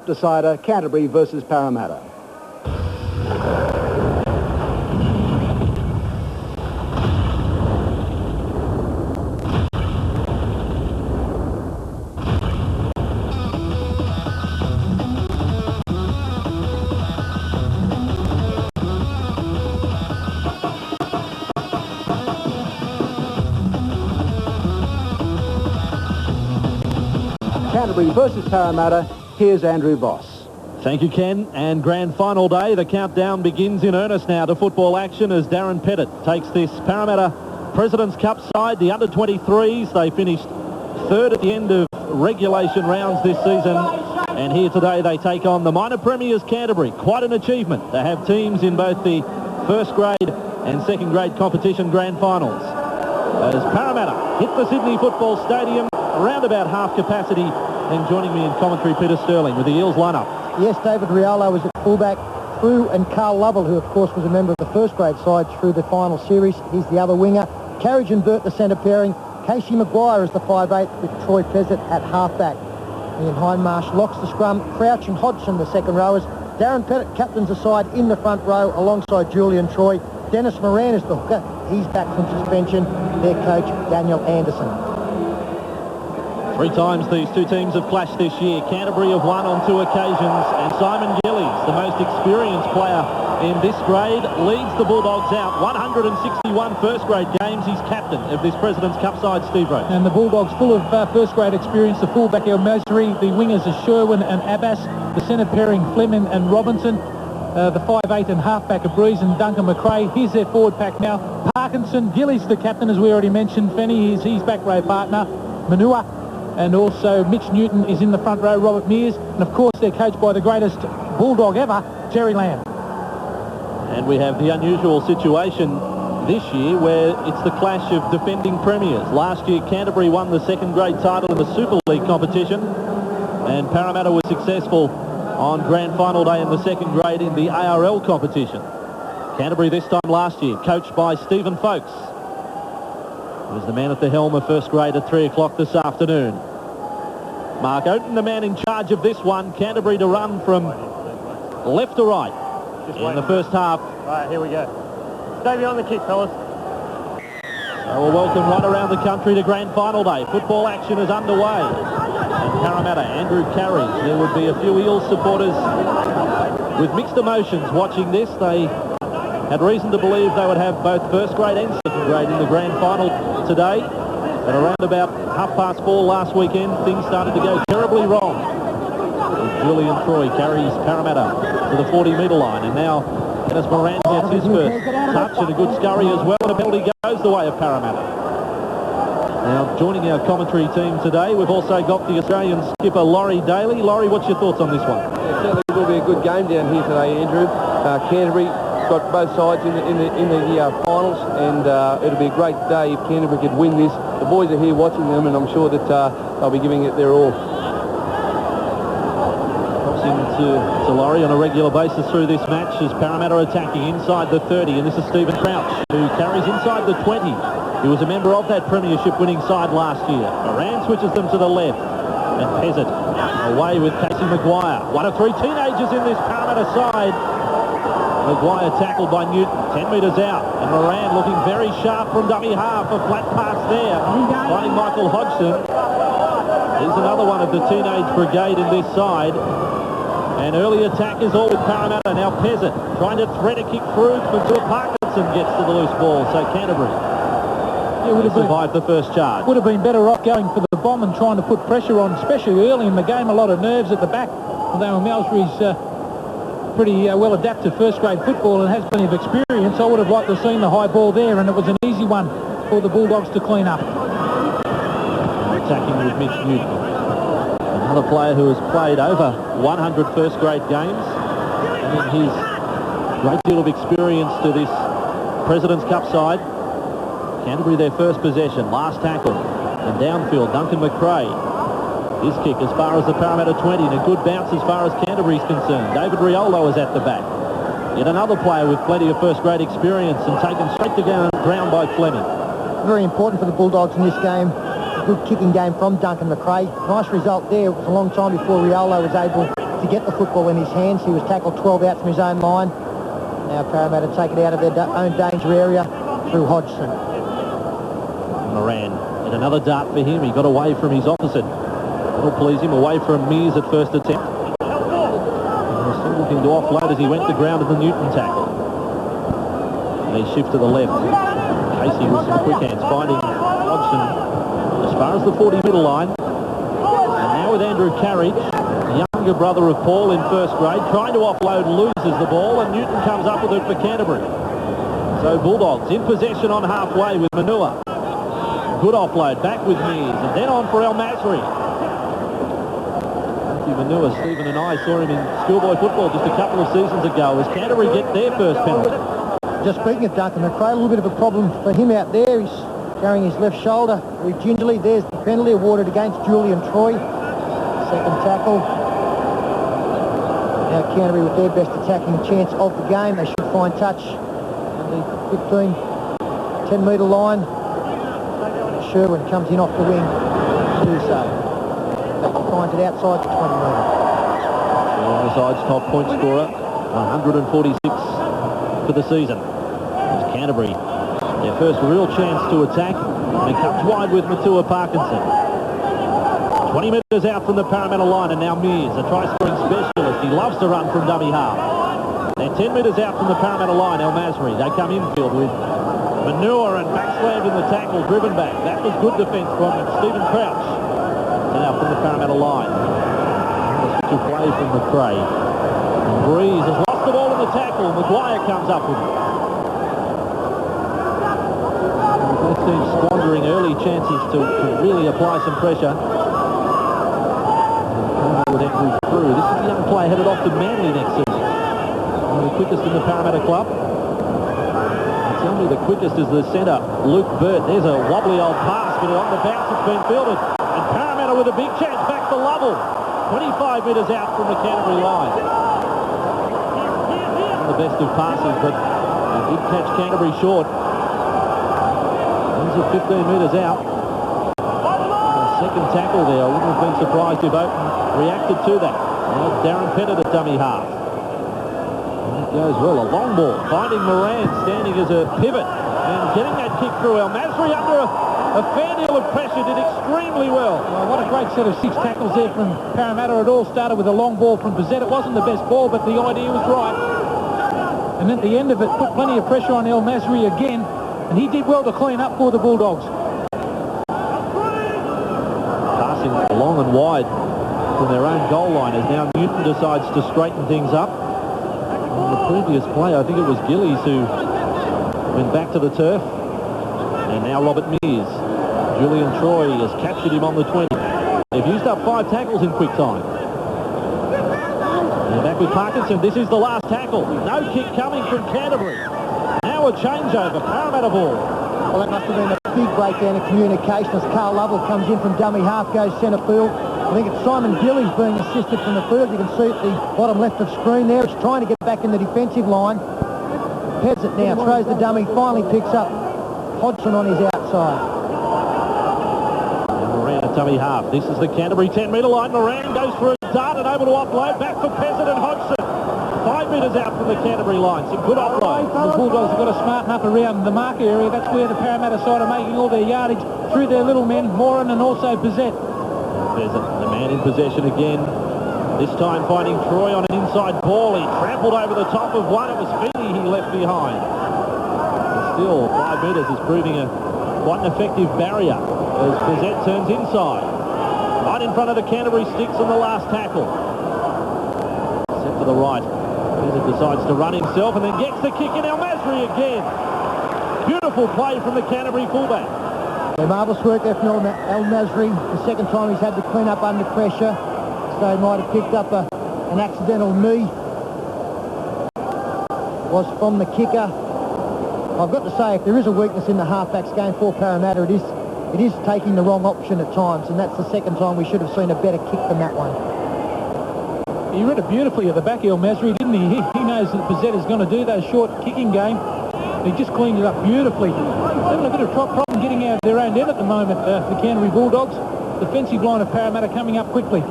cup decider, Canterbury versus Parramatta. Canterbury versus Parramatta, here's Andrew Voss. Thank you, Ken. And grand final day. The countdown begins in earnest now to football action as Darren Pettit takes this Parramatta President's Cup side, the under-23s. They finished third at the end of regulation rounds this season. And here today they take on the minor premiers Canterbury. Quite an achievement to have teams in both the first grade and second grade competition grand finals. As Parramatta hit the Sydney Football Stadium around about half capacity, and joining me in commentary, Peter Sterling, with the Eels lineup. Yes, David Riolo was at fullback through, and Carl Lovell, who of course was a member of the first grade side through the final series. He's the other winger. Carriage and Burt the centre pairing. Casey Maguire is the 5'8", with Troy Pezzett at halfback. Ian Hindmarsh locks the scrum. Crouch and Hodgson the second rowers. Darren Pettit captains the side in the front row alongside Julian Troy. Dennis Moran is the hooker. He's back from suspension. Their coach, Daniel Anderson. Three times these two teams have clashed this year. Canterbury have won on 2 occasions, and Simon Gillies, the most experienced player in this grade, leads the Bulldogs out. 161 first grade games. He's captain of this President's Cup side, Steve Roach. And the Bulldogs full of first grade experience. The fullback El Masri, the wingers are Sherwin and Abbas, the centre pairing Fleming and Robinson, the 5'8" and halfback of Breeze and Duncan McRae. Here's their forward pack now. Parkinson, Gillies the captain, as we already mentioned. Fenny, his back row partner. Manua. And also Mitch Newton is in the front row, Robert Mears. And of course they're coached by the greatest Bulldog ever, Jerry Lamb. And we have the unusual situation this year where it's the clash of defending premiers. Last year Canterbury won the second grade title in the Super League competition, and Parramatta was successful on grand final day in the second grade in the ARL competition. Canterbury this time last year, coached by Stephen Folkes, was the man at the helm of first grade at 3 o'clock this afternoon. Mark Oaten, the man in charge of this one. Canterbury to run from left to right in the first half. Right, here we go. Stay on the kick, fellas. So a welcome right around the country to grand final day. Football action is underway. And Parramatta, Andrew Carriage. There would be a few Eels supporters with mixed emotions watching this. They had reason to believe they would have both first grade and second grade in the grand final today. But around about 4:30 last weekend, things started to go terribly wrong. Julian Troy carries Parramatta to the 40-metre line, and now Dennis Moran gets his first touch and a good scurry as well, and a penalty goes the way of Parramatta. Now, joining our commentary team today, we've also got the Australian skipper Laurie Daly. Laurie, what's your thoughts on this one? It certainly will be a good game down here today, Andrew. Canterbury got both sides in the finals, and it'll be a great day if Canterbury could win this. The boys are here watching them, and I'm sure that they'll be giving it their all. Drops into Laurie on a regular basis through this match as Parramatta attacking inside the 30, and this is Stephen Crouch, who carries inside the 20. He was a member of that premiership winning side last year. Moran switches them to the left, and Pezzett away with Casey Maguire. One of 3 teenagers in this Parramatta side. Maguire tackled by Newton, 10 metres out, and Moran looking very sharp from dummy half. A flat pass there, finding Michael Hodgson. He's another one of the teenage brigade in this side. And early attack is all with Parramatta. Now Pezzett trying to thread a kick through, but Parkinson gets to the loose ball, so Canterbury would have survived the first charge. Would have been better off going for the bomb and trying to put pressure on, especially early in the game. A lot of nerves at the back, although Malsbury's pretty well adapted to first grade football and has plenty of experience. I would have liked to have seen the high ball there, and it was an easy one for the Bulldogs to clean up. Attacking with Mitch Newton, another player who has played over 100 first grade games, and his great deal of experience to this President's Cup side. Canterbury their first possession, last tackle, and downfield Duncan McRae. His kick as far as the Parramatta 20, and a good bounce as far as Canterbury's concerned. David Riolo is at the back. Yet another player with plenty of first grade experience, and taken straight to ground by Fleming. Very important for the Bulldogs in this game. A good kicking game from Duncan McRae. Nice result there. It was a long time before Riolo was able to to get the football in his hands. He was tackled 12 out from his own line. Now Parramatta take it out of their own danger area through Hodgson. Moran had another dart for him. He got away from his opposite. That'll please him, away from Mears at first attempt. Still looking to offload as he went to ground at the Newton tackle. And he shift to the left. Casey with some quick hands, finding Hodgson as far as the 40 middle line. And now with Andrew Carriage, the younger brother of Paul in first grade, trying to offload, loses the ball, and Newton comes up with it for Canterbury. So Bulldogs in possession on halfway with Manua. Good offload, back with Mears, and then on for El Masri. Manua, Stephen and I saw him in schoolboy football just a couple of seasons ago as Canterbury get their first penalty. Just speaking of Duncan McRae, a little bit of a problem for him out there. He's carrying his left shoulder very gingerly. There's the penalty awarded against Julian Troy. Second tackle. Now Canterbury with their best attacking chance of the game. They should find touch on the 15, 10-metre line. Sherwin comes in off the wing to do so. Finds it outside the 20 metre. The side's top point scorer, 146 for the season. It's Canterbury, their first real chance to attack, and he comes wide with Matua Parkinson. 20 metres out from the Parramatta line, and now Mears, a try-scoring specialist. He loves to run from dummy half. They're 10 metres out from the Parramatta line, El Masri. They come infield with Manure and backslammed in the tackle, driven back. That was good defence from Stephen Crouch. Now from the Parramatta line. To play from McRae. And Breeze has lost the ball in the tackle. Maguire comes up with it. Both teams squandering early chances to really apply some pressure. With Andrew Crew. This is a young player headed off to Manly next season. One of the quickest in the Parramatta club. And tell me the quickest is the centre, Luke Burt. There's a wobbly old pass, but on the bounce it's been fielded. Parramatta with a big chance back to Lovell. 25 metres out from the Canterbury line. Not the best of passes, but he did catch Canterbury short. He's at 15 metres out. Second tackle there. I wouldn't have been surprised if Oaten reacted to that. Now Darren Pettit at dummy half. And it goes well. A long ball. Finding Moran standing as a pivot and getting that kick through. El Masri under a fair deal of pressure, did extremely well. What a great set of 6 tackles there from Parramatta. It all started with a long ball from Bizet. It wasn't the best ball, but the idea was right. And at the end of it, put plenty of pressure on El Masri again, and he did well to clean up for the Bulldogs. Passing long and wide from their own goal line as now Newton decides to straighten things up. On the previous play, I think it was Gillies who went back to the turf. And now Robert Mears. Julian Troy has captured him on the 20. They've used up 5 tackles in quick time. And back with Parkinson. This is the last tackle. No kick coming from Canterbury. Now a changeover. Parramatta ball. Well, that must have been a big breakdown of communication as Carl Lovell comes in from dummy half, goes centre field. I think it's Simon Gillies being assisted from the field. You can see at the bottom left of screen there. It's trying to get back in the defensive line. Heads it now, throws the dummy, finally picks up Hodgson on his outside. And Moran at dummy half. This is the Canterbury 10-metre line. Moran goes for a dart and able to offload. Back for Peasant and Hodgson. 5 metres out from the Canterbury line. Some good offload. The Bulldogs have got to smarten up around the mark area. That's where the Parramatta side are making all their yardage through their little men, Moran and also Bizet. Peasant, the man in possession again. This time finding Troy on an inside ball. He trampled over the top of one. It was Feeney he left behind. Still, 5 metres is proving quite an effective barrier as Bizet turns inside. Right in front of the Canterbury sticks on the last tackle. Set to the right. Bizet decides to run himself and then gets the kick in. El Masri again. Beautiful play from the Canterbury fullback. Yeah, marvellous work there from El Masri. The second time he's had to clean up under pressure. So he might have picked up an accidental knee. Was from the kicker. I've got to say, if there is a weakness in the halfbacks game for Parramatta, it is taking the wrong option at times, and that's the second time we should have seen a better kick than that one. He read it beautifully at the back, El Masri, didn't he? He knows that Bizet is going to do those short kicking game. He just cleaned it up beautifully. They're having a bit of problem getting out of their own end at the moment, the Canterbury Bulldogs. Defensive line of Parramatta coming up quickly.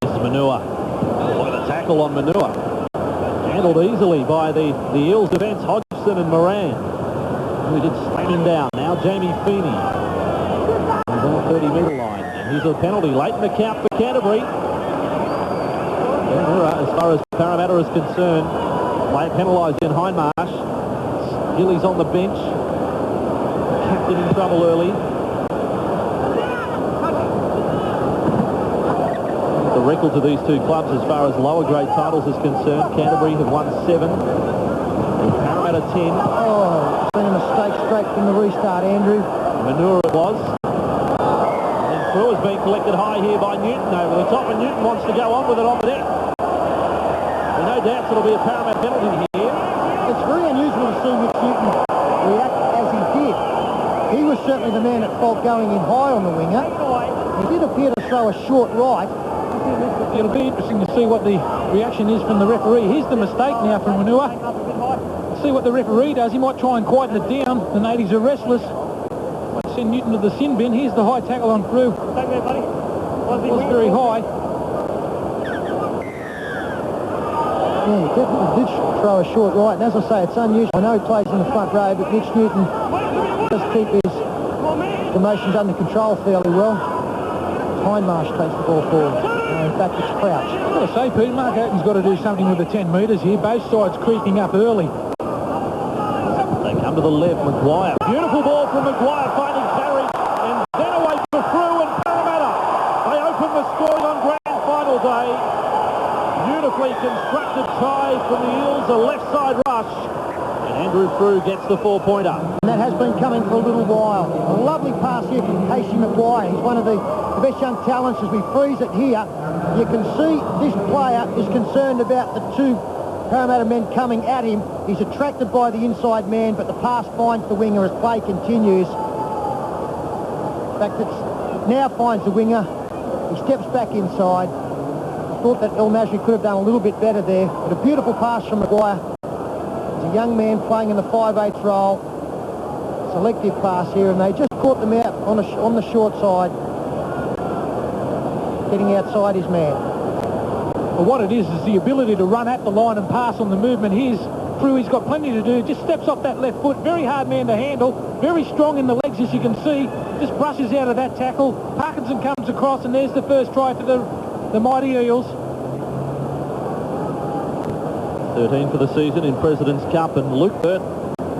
This is Manua. tackle on Manure. Handled easily by the Eels defence, Hodgson and Moran, who did slam him down. Now Jamie Feeney. He's on the 30-metre line. And here's a penalty late in the count for Canterbury. As far as Parramatta is concerned, player penalised in Hindmarsh. Gillies on the bench. Captain in trouble early. The records of these two clubs as far as lower grade titles is concerned. Canterbury have won 7 and Parramatta 10. Oh, it's been a mistake straight from the restart, Andrew. Manure it was. And through has been collected high here by Newton over the top, and Newton wants to go on with it on the deck. And no doubt it'll be a Parramatta penalty here. It's very unusual to see Mitch Newton react as he did. He was certainly the man at fault going in high on the winger. He did appear to throw a short right. It'll be interesting to see what the reaction is from the referee. Here's the mistake now from Manure. See what the referee does. He might try and quieten it down. The natives are restless. Might send Newton to the sin bin. Here's the high tackle on through. It was very high. Yeah, he definitely did throw a short right. And as I say, it's unusual. I know he plays in the front row, but Mitch Newton does keep his emotions under control fairly well. Hindmarsh takes the ball forward. In fact, it's Crouch. I've got to say, Pete, Mark Aiton's got to do something with the 10 metres here. Both sides creeping up early. They come to the left, Maguire. Beautiful ball from Maguire, finding carry, and then away for through, and Parramatta. They open the scoring on grand final day. Beautifully constructed try from the Eels, a left side rush. And Andrew Frew gets the 4-pointer. And that has been coming for a little while. A lovely pass here from Casey Maguire. He's one of the best young talents. As we freeze it here, you can see this player is concerned about the two Parramatta men coming at him. He's attracted by the inside man, but the pass finds the winger as play continues. In fact, it now finds the winger. He steps back inside. I thought that El Masri could have done a little bit better there, but a beautiful pass from Maguire. He's a young man playing in the 5/8 role. Selective pass here, and they just caught them out on the short side, getting outside his man. Well, what it is the ability to run at the line and pass on the movement. Here's Frew. He's got plenty to do. Just steps off that left foot. Very hard man to handle. Very strong in the legs, as you can see. Just brushes out of that tackle. Parkinson comes across, and there's the first try for the mighty Eels. 13 for the season in President's Cup, and Luke Burt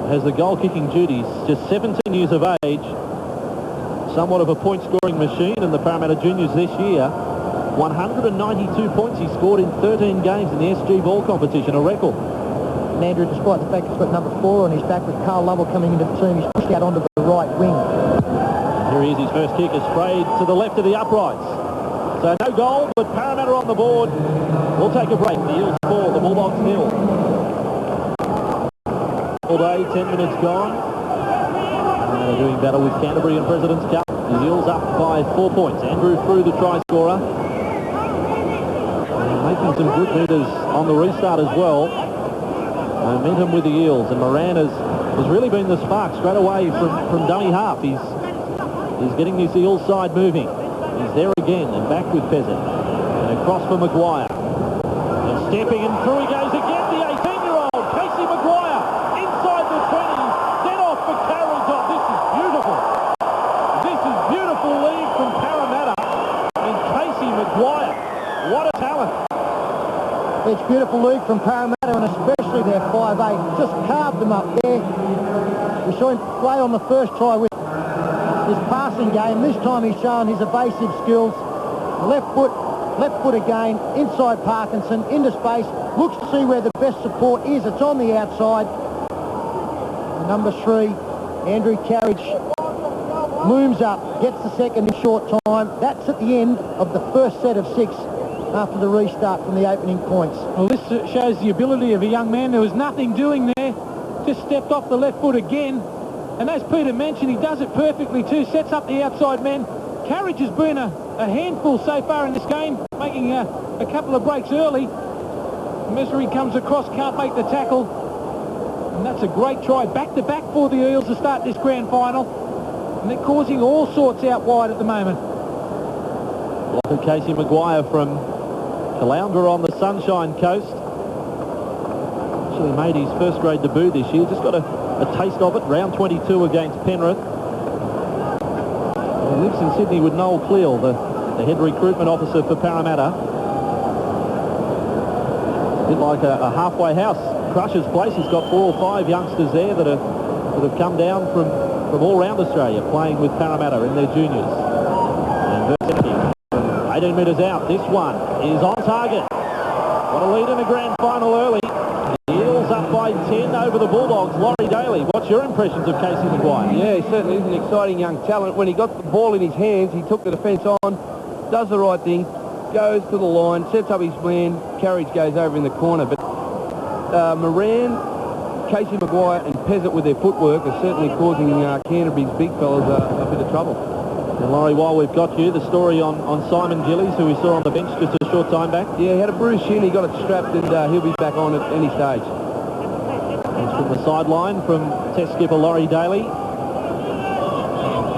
has the goal-kicking duties. Just 17 years of age. Somewhat of a point-scoring machine in the Parramatta Juniors this year. 192 points he scored in 13 games in the SG ball competition, a record. And Andrew, despite the fact he's got number 4 on his back with Carl Lovell coming into the team, he's pushed out onto the right wing. Here he is, his first kick is sprayed to the left of the uprights. So no goal, but Parramatta on the board. We'll take a break. The Eels 4, the Bulldogs 0. All day, 10 minutes gone. They're doing battle with Canterbury in President's Cup. The Eels up by 4 points. Andrew Frew, the try scorer. Making some good meters on the restart as well. Momentum with the Eels, and Moran has really been the spark straight away from dummy half. He's getting this Eels side moving. He's there again, and back with Peasant. And across for Maguire. And stepping and through he goes again, the 18-year-old, Casey Maguire, inside the 20, then off for Carrington. This is beautiful. This is beautiful lead from Parramatta. And Casey Maguire, what a talent. It's beautiful league from Parramatta, and especially their 5/8. Just carved them up there. We saw him play on the first try with his passing game. This time he's shown his evasive skills. Left foot again, inside Parkinson, into space, looks to see where the best support is. It's on the outside. Number 3, Andrew Carriage, looms up, gets the second in short time. That's at the end of the first set of 6 after the restart from the opening points. Well, this shows the ability of a young man. There was nothing doing there. Just stepped off the left foot again. And as Peter mentioned, he does it perfectly too. Sets up the outside man. Carriage has been a handful so far in this game, making a couple of breaks early. Misery comes across, can't make the tackle. And that's a great try. Back-to-back for the Eels to start this grand final. And they're causing all sorts out wide at the moment. Casey Maguire from Caloundra on the Sunshine Coast. Actually made his first grade debut this year. Just got a taste of it. Round 22 against Penrith. He lives in Sydney with Noel Cleal, the head recruitment officer for Parramatta. A bit like a halfway house. Crusher's place. He's got 4 or 5 youngsters there that have come down from all around Australia playing with Parramatta in their juniors. And Versetti from 18 metres out. This one is on target. Got a lead in the grand final early. The Eels up by 10 over the Bulldogs. Laurie Daly, what's your impressions of Casey Maguire? Yeah, he certainly is an exciting young talent. When he got the ball in his hands, he took the defence on, does the right thing, goes to the line, sets up his man, Carriage goes over in the corner. But Moran, Casey Maguire and Pezzett with their footwork are certainly causing Canterbury's big fellas a bit of trouble. And Laurie, while we've got you, the story on Simon Gillies, who we saw on the bench just a short time back. Yeah, he had a bruised shin, he got it strapped, and he'll be back on at any stage. It's from the sideline from Test skipper Laurie Daly.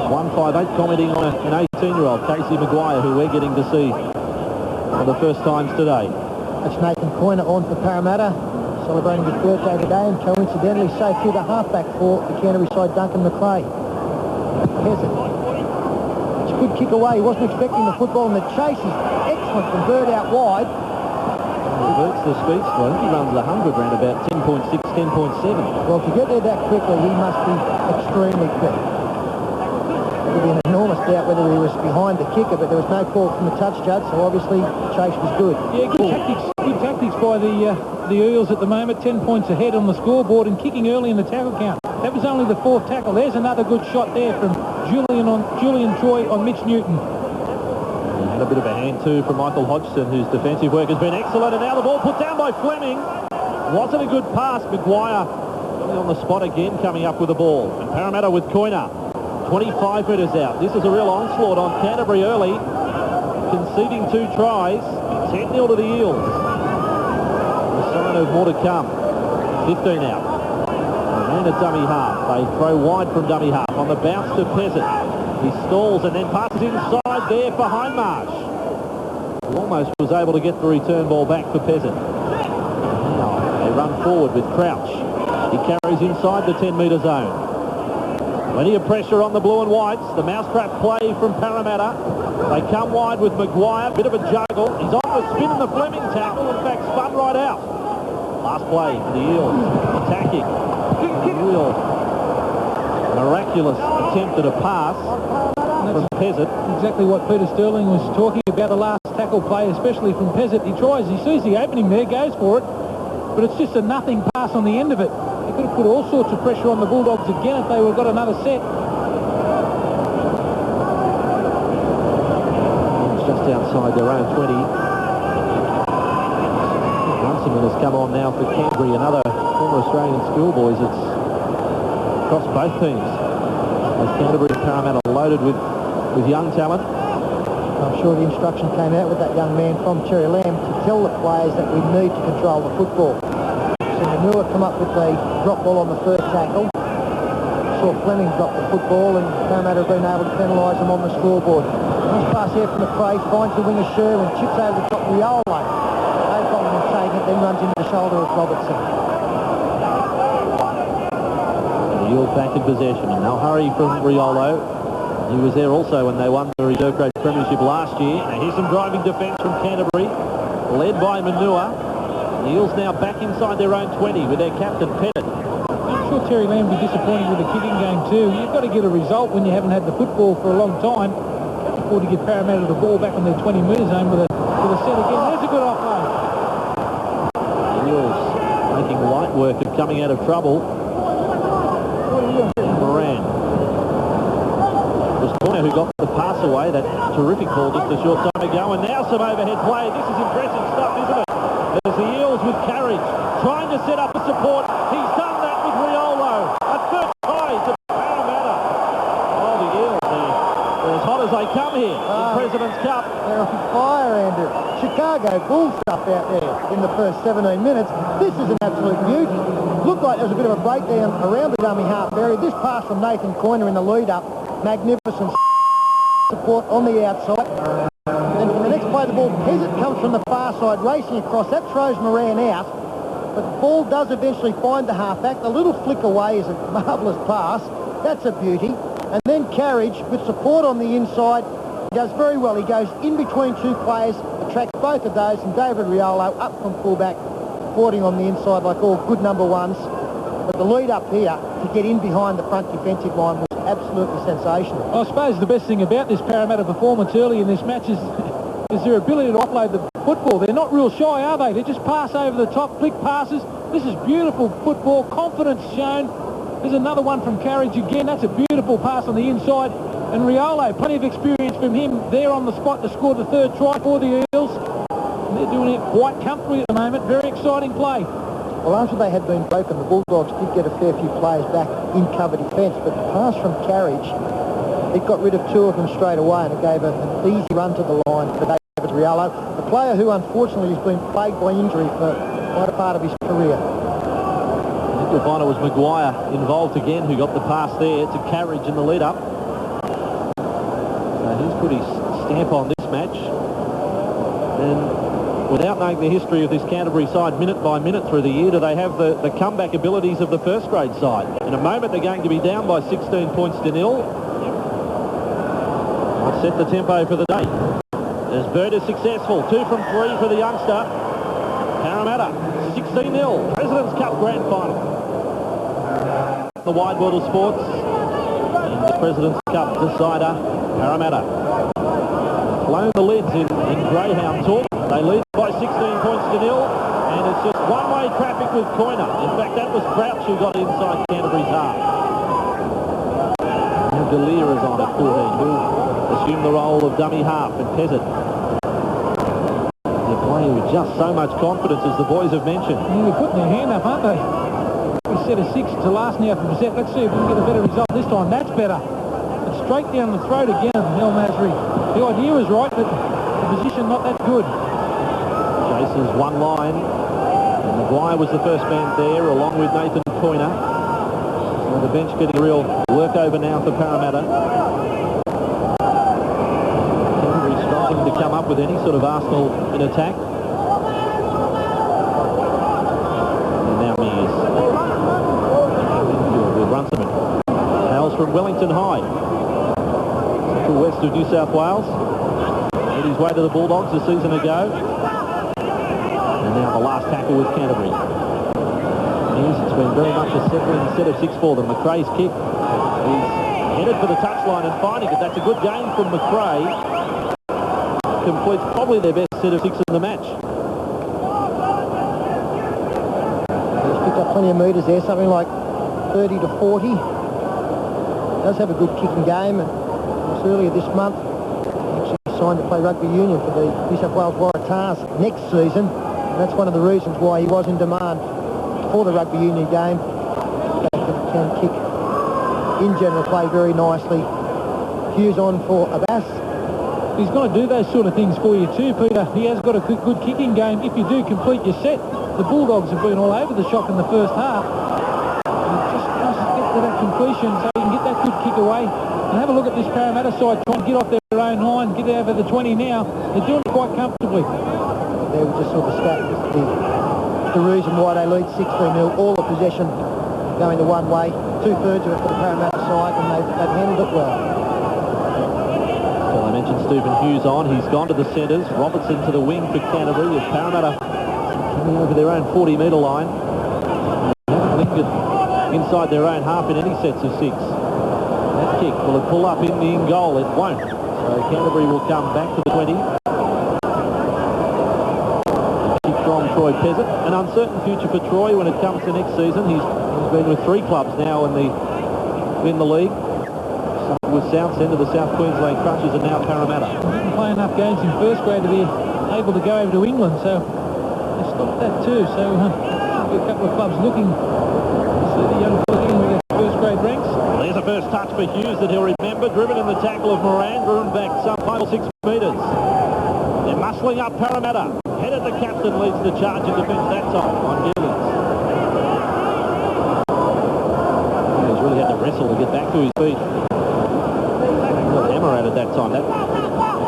158 commenting on an 18-year-old, Casey Maguire, who we're getting to see for the first times today. That's Nathan Coyner on for Parramatta, celebrating his birthday today, and coincidentally so too the halfback for the Canterbury side, Duncan McRae. Pezzett. It's a good kick away. He wasn't expecting the football, and the chase is excellent from Bird out wide. Bert's the speedster. I think he runs 100 round about 10.6, 10.7. Well, to get there that quickly, he must be extremely quick. There would be an enormous doubt whether he was behind the kicker, but there was no call from the touch judge, so obviously the chase was good. Yeah, good tactics by the Eels at the moment. 10 points ahead on the scoreboard and kicking early in the tackle count. That was only the 4th tackle. There's another good shot there from Julian Troy on Mitch Newton. And a bit of a hand too from Michael Hodgson, whose defensive work has been excellent. And now the ball put down by Fleming. Wasn't a good pass. Maguire on the spot again, coming up with the ball. And Parramatta with Coyner. 25 metres out. This is a real onslaught on Canterbury early, conceding 2 tries. 10-0 to the Eels. A sign of more to come. 15 out. And a dummy half. They throw wide from dummy half. On the bounce to Pezzett. He stalls and then passes inside there for Hindmarsh. Almost was able to get the return ball back for Pezzett. Now they run forward with Crouch. He carries inside the 10-metre zone. Plenty of pressure on the blue and whites. The mousetrap play from Parramatta. They come wide with Maguire. Bit of a juggle. He's on the spin in the Fleming tackle. In fact, spun right out. Last play for the Eels. Attacking. Real miraculous attempt at a pass from Pezzett. Exactly what Peter Sterling was talking about, the last tackle play, especially from Pezzett. He sees the opening there, goes for it, but it's just a nothing pass on the end of it. He could have put all sorts of pressure on the Bulldogs again if they would have got another set. It's just outside their own 20. Runciman has come on now for Canterbury, another former Australian schoolboys. It's across both teams. As Canterbury and Parramatta loaded with young talent. I'm sure the instruction came out with that young man from Cherry Lamb to tell the players that we need to control the football. So Manua come up with a drop ball on the first tackle. Saw Fleming drop the football, and Parramatta have been able to penalise them on the scoreboard. Nice pass here from McRae, finds the winger Sherwin, chips over the top Riolo. No problem in taking it, then runs into the shoulder of Robertson. The Eels back in possession, and no hurry from Riolo. He was there also when they won the reserve grade premiership last year. Now here's some driving defence from Canterbury, led by Manua. The Eels now back inside their own 20 with their captain Pettit. I'm sure Terry Lamb will be disappointed with the kicking game too. You've got to get a result when you haven't had the football for a long time. Or to get Parramatta the ball back on their 20-metre zone with a set again. There's a good offload. The Eels making light work of coming out of trouble. And Moran. It was Corner who got the pass away. That terrific ball just a short time ago. And now some overhead play. This is impressive stuff, isn't it? There's the Eels with Carriage trying to set up a support. He's done that with Riolo. A third try to Parramatta. Oh, the Eels, they're as hot as they come here in President's Cup. They're on fire, Andrew. Chicago Bull stuff out there in the first 17 minutes. This is an absolute beauty. Looked like there was a bit of a breakdown around the dummy half area. This pass from Nathan Coyner in the lead-up, magnificent support on the outside. Then from the next play play the ball. Peasant comes from the far side, racing across. That throws Moran out. But the ball does eventually find the halfback. The little flick away is a marvellous pass. That's a beauty. And then Carriage, with support on the inside, does very well. He goes in between two players, attracts both of those, and David Riolo up from fullback, supporting on the inside like all good number ones. But the lead up here to get in behind the front defensive line was absolutely sensational. I suppose the best thing about this Parramatta performance early in this match is their ability to offload the football. They're not real shy, are they? They just pass over the top, flick passes. This is beautiful football, confidence shown. There's another one from Carriage again. That's a beautiful pass on the inside. And Riolo, plenty of experience from him there on the spot to score the third try for the Eels. And they're doing it quite comfortably at the moment. Very exciting play. Well, after they had been broken, the Bulldogs did get a fair few players back in cover defence, but the pass from Carriage, it got rid of two of them straight away, and it gave an easy run to the line for David Riolo, a player who unfortunately has been plagued by injury for quite a part of his career. I think you'll find it was Maguire involved again who got the pass there to Carriage in the lead-up. So he's put his stamp on this match. And without knowing the history of this Canterbury side minute by minute through the year, do they have the comeback abilities of the first grade side? In a moment they're going to be down by 16 points to nil. I've set the tempo for the day. As Bird is successful, 2 from 3 for the youngster. Parramatta, 16-0, President's Cup Grand Final. The wide world of sports, in the President's Cup decider, Parramatta. Blown the lids in Greyhound talk. They lead by 16 points to nil, and it's just one-way traffic with Coiner. In fact, that was Crouch who got inside Canterbury's half. Now Galea is on at 14, who'll assume the role of dummy half, and Peasant. They're playing with just so much confidence, as the boys have mentioned. Yeah, they're putting their hand up, aren't they? We set a 6 to last now for Brissett. Let's see if we can get a better result this time. That's better. It's straight down the throat again of El Masri. The idea was right, but the position not that good. Jason's one line, and Maguire was the first man there, along with Nathan Coiner. So the bench getting a real work over now for Parramatta. Canterbury struggling to come up with any sort of arsenal in attack. And now Mears. With Runciman. Hails from Wellington High. Central west of New South Wales. Made his way to the Bulldogs a season ago. And now the last tackle with Canterbury. It's been very much a settling set of 6 for them. McRae's kick. He's headed for the touchline and finding it. That's a good game from McRae. Completes probably their best set of 6 in the match. He's picked up plenty of metres there, something like 30 to 40. Does have a good kicking game, and it was earlier this month actually signed to play rugby union for the New South Wales Waratahs next season. That's one of the reasons why he was in demand for the rugby union game. Can kick in general play very nicely. Hughes on for Abbas. He's going to do those sort of things for you too, Peter. He has got a good kicking game. If you do complete your set, the Bulldogs have been all over the shop in the first half. And just must get to that completion so you can get that good kick away. And have a look at this Parramatta side trying to get off their own line, get over the 20 now. They're doing it quite comfortably. There we just saw the stat, the reason why they lead 16-0, all the possession going the one way, 2/3 of it for the Parramatta side, and they've handled it well. Well, I mentioned Stephen Hughes on. He's gone to the centres. Robertson to the wing for Canterbury, as Parramatta coming over their own 40-metre line. They haven't lingered inside their own half in any sets of 6. That kick, will it pull up in the in-goal? It won't. So Canterbury will come back to the 20. From Troy Peasant. An uncertain future for Troy when it comes to next season. He's been with 3 clubs now in the league. Started with Southend of the South Queensland Crunchers and now Parramatta. He didn't play enough games in first grade to be able to go over to England, so they stopped that too. So a couple of clubs looking to see the young fellow getting with their first grade ranks. There's a first touch for Hughes that he'll remember. Driven in the tackle of Moran, driven back some 5 or 6 metres. They're muscling up Parramatta. Headed the captain leads the charge in defence that time on Gillies. He's really had to wrestle to get back to his feet. Hammer at it that time. That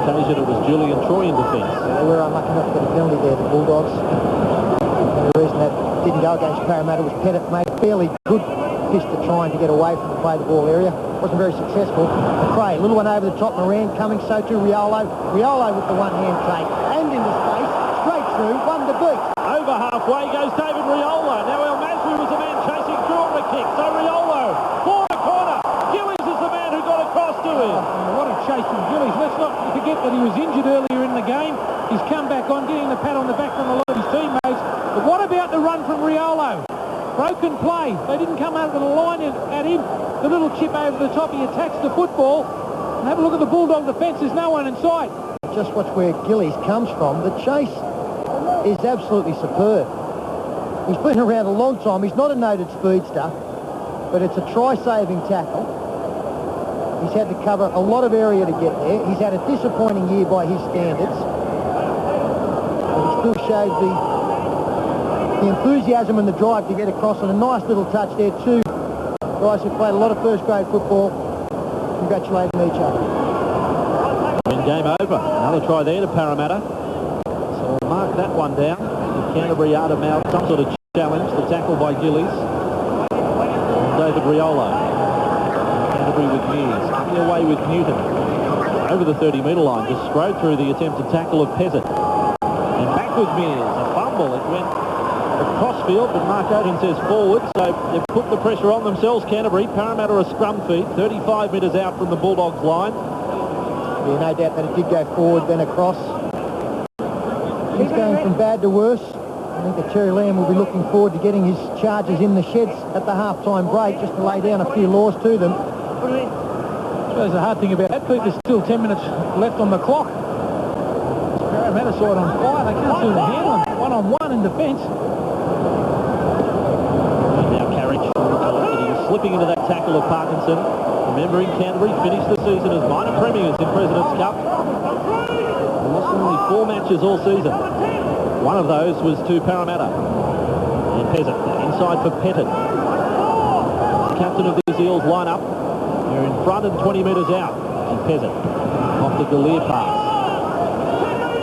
occasion it was Julian Troy in defence. They were unlucky enough to get a penalty there, the Bulldogs. And the reason that didn't go against Parramatta was Pettit made a fairly good fist at trying to get away from the play the ball area. Wasn't very successful. McRae, little one over the top, Moran coming, so too Riolo. Riolo with the one-hand take and into space, straight through, one to beat. Over halfway goes David Riolo. Now El Masri was the man chasing through on the kick. So Riolo for the corner. Gillies is the man who got across to him. What a chase from Gillies. Let's not forget that he was injured earlier in the game. He's come back on, getting the pat on the back from a lot of his teammates. But what about the run from Riolo? Broken play. They didn't come over the line at him. The little chip over the top, he attacks the football. And have a look at the Bulldog defence. There's no one in sight. Just watch where Gillies comes from. The chase is absolutely superb. He's been around a long time. He's not a noted speedster, but it's a try-saving tackle. He's had to cover a lot of area to get there. He's had a disappointing year by his standards. But he still showed the enthusiasm and the drive to get across on a nice little touch there. Two guys who played a lot of first-grade football, congratulating each other. And game over. Another try there to Parramatta. So we'll mark that one down. The Canterbury out of mouth, some sort of challenge. The tackle by Gillies. And David Riolo. Canterbury with Mears. Coming away with Newton. Over the 30-metre line. Just strode through the attempted tackle of Pezzett. And back with Mears. A fumble. It went across field, but Mark Oden says forward. So they've put the pressure on themselves, Canterbury. Parramatta a scrum feed. 35 metres out from the Bulldogs line. Yeah, no doubt that it did go forward, then across. He's going from bad to worse. I think that Cherry Lamb will be looking forward to getting his charges in the sheds at the half-time break, just to lay down a few laws to them. I suppose the hard thing about that, Pete, there's still 10 minutes left on the clock. Parramatta side on fire. They can't seem to handle them. One-on-one in defence. And now Carriage. He was slipping into that tackle of Parkinson. Remembering Canterbury finished the season as minor premiers in President's Cup. They lost only 4 matches all season. One of those was to Parramatta. And Pezzett inside for Pettit. Captain of these Eels lineup. They're in front and 20 metres out. And Pezzett off the Galea pass.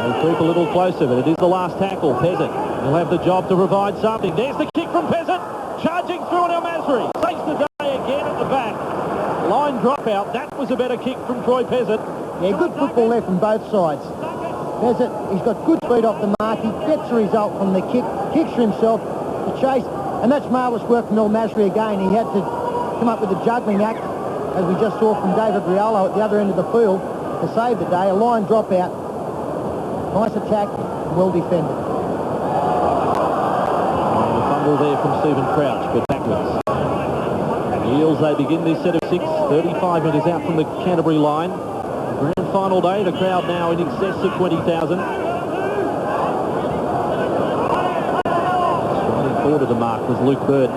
They creep a little closer, but it is the last tackle. Pezzett will have the job to provide something. There's the kick from Pezzett. Charging through on El Masri. Saves the day again at the back. Line dropout. That was a better kick from Troy Pezzett. Yeah, good football there from both sides. Pezzett, he's got good speed off the mark. He gets the result from the kick, kicks for himself to chase, and that's marvellous work from El Masri again. He had to come up with a juggling act, as we just saw from David Riolo at the other end of the field, to save the day. A line dropout. Nice attack, well defended. And the fumble there from Stephen Crouch, but backwards. The Eels, they begin this set of 6, 35 metres out from the Canterbury line. Grand final day, the crowd now in excess of 20,000. Striding forward of the mark was Luke Burt.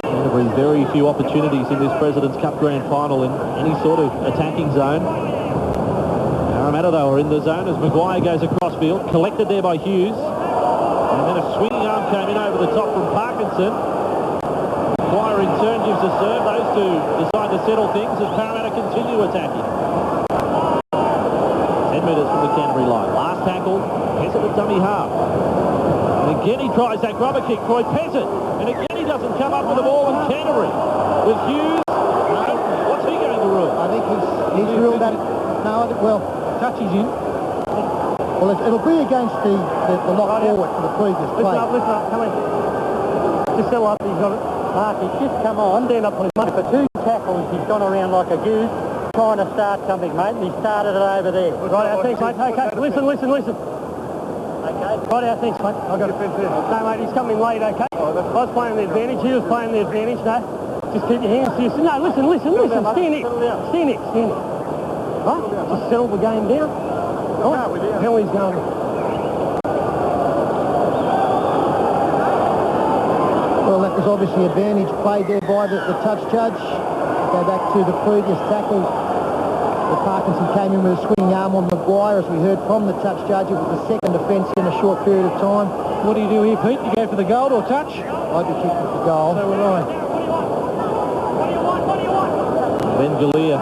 Canterbury, very few opportunities in this President's Cup Grand Final in any sort of attacking zone. Parramatta, though, are in the zone as Maguire goes across field, collected there by Hughes. And then a swinging arm came in over the top from Parkinson. Maguire in turn gives a serve. Those two decide to settle things as Parramatta continue attacking. 10 metres from the Canterbury line. Last tackle, Pezzett with dummy half. And again he tries that grubber kick, Troy Pezzett. And again he doesn't come up with the ball in Canterbury. With Hughes, what's he going to rule? I think he's ruled that. No, well, Touch is in. well, it'll be against the lock forward for the previous play. Listen up, come in. Just settle up, he's got it. Mark, he's just come on, down up on his money for 2 tackles. He's gone around like a goose, trying to start something, mate, and he started it over there. Right, thanks, mate. Okay, listen. Okay. Right, thanks, mate. I've got it. No, mate, he's coming late, okay? I was playing the advantage, he was playing the advantage, no? Just keep your hands to yourself. No, listen. Stand next. Right? Just settle the game down. Right? Penalty's going. Well, that was obviously advantage played there by the touch judge. Go back to the previous tackle. Parkinson came in with a swinging arm on Maguire, as we heard from the touch judge. It was the second offence in a short period of time. What do you do here, Pete? You go for the goal or touch? I'd be kicking for goal. So would I. Ben Galea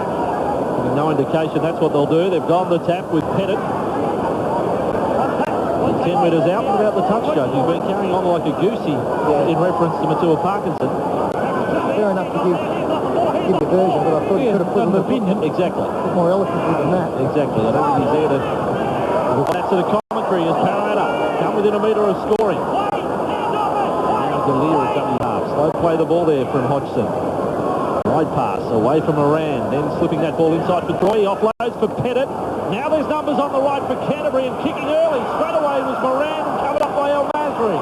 No indication that's what they'll do. They've gone the tap with Pettit. 10 metres out. What about the touch judge? He's been carrying on like a goosey in reference to Matua Parkinson. Fair enough to give the version, but I thought he could have put an opinion. Exactly. A bit more eloquently than that. Exactly. I don't think he's there to... That's to the commentary as Parramatta come within a metre of scoring. Now Galea at dummy half. Slow play the ball there from Hodgson. Wide pass away from Moran, then slipping that ball inside for Troy. He offloads for Pettit. Now there's numbers on the right for Canterbury, and kicking early. Straight away was Moran, and covered up by El Masri.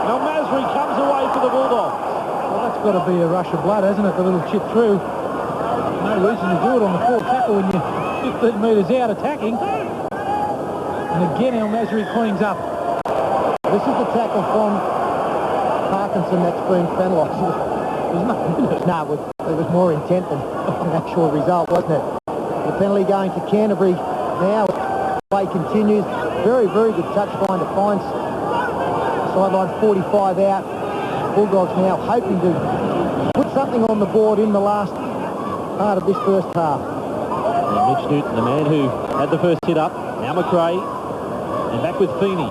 El Masri comes away for the Bulldogs. Well, that's got to be a rush of blood, hasn't it? The little chip through. No reason to do it on the full tackle when you're 15 metres out attacking. And again, El Masri cleans up. This is the tackle from Parkinson that's been penalised. No, it was more intent than an actual result, wasn't it? The penalty going to Canterbury now. Play continues. Very, very good touch line to find sideline 45 out. Bulldogs now hoping to put something on the board in the last part of this first half. And Mitch Newton, the man who had the first hit up. Now McRae. And back with Feeney.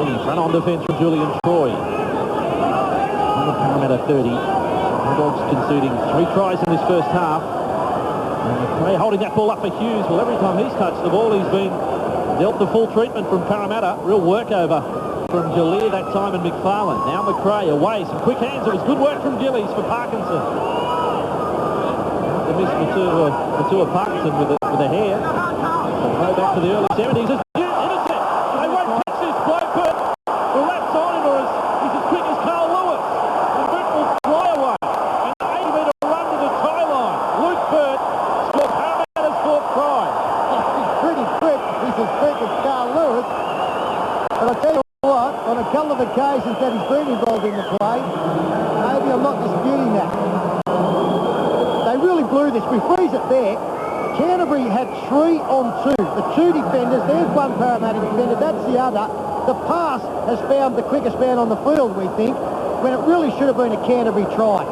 Feeney, front on defence from Julian Troy. On the Parramatta 30. Bulldogs conceding 3 tries in this first half. And McRae holding that ball up for Hughes. Well, every time he's touched the ball, he's been dealt the full treatment from Parramatta. Real workover from Galea that time and McFarlane. Now McRae away. Some quick hands. It was good work from Gillies for Parkinson. They missed Matua Parkinson with a hair. Go back to the early 70s. Intercept. They won't catch this. Blackburn will lapse on him, or he's as quick as Carl Lewis. And Burt will fly away. An 80-metre run to the try line. Luke Burt scored Parramatta's 4th try. He's pretty quick. He's as quick as Carl Lewis. But I tell you what, on a couple of occasions that he's been involved in the play, maybe I'm not disputing that. They really blew this. We freeze it there. Canterbury had 3 on 2. The 2 defenders, there's one Parramatta defender, that's the other. The pass has found the quickest man on the field, we think, when it really should have been a Canterbury try.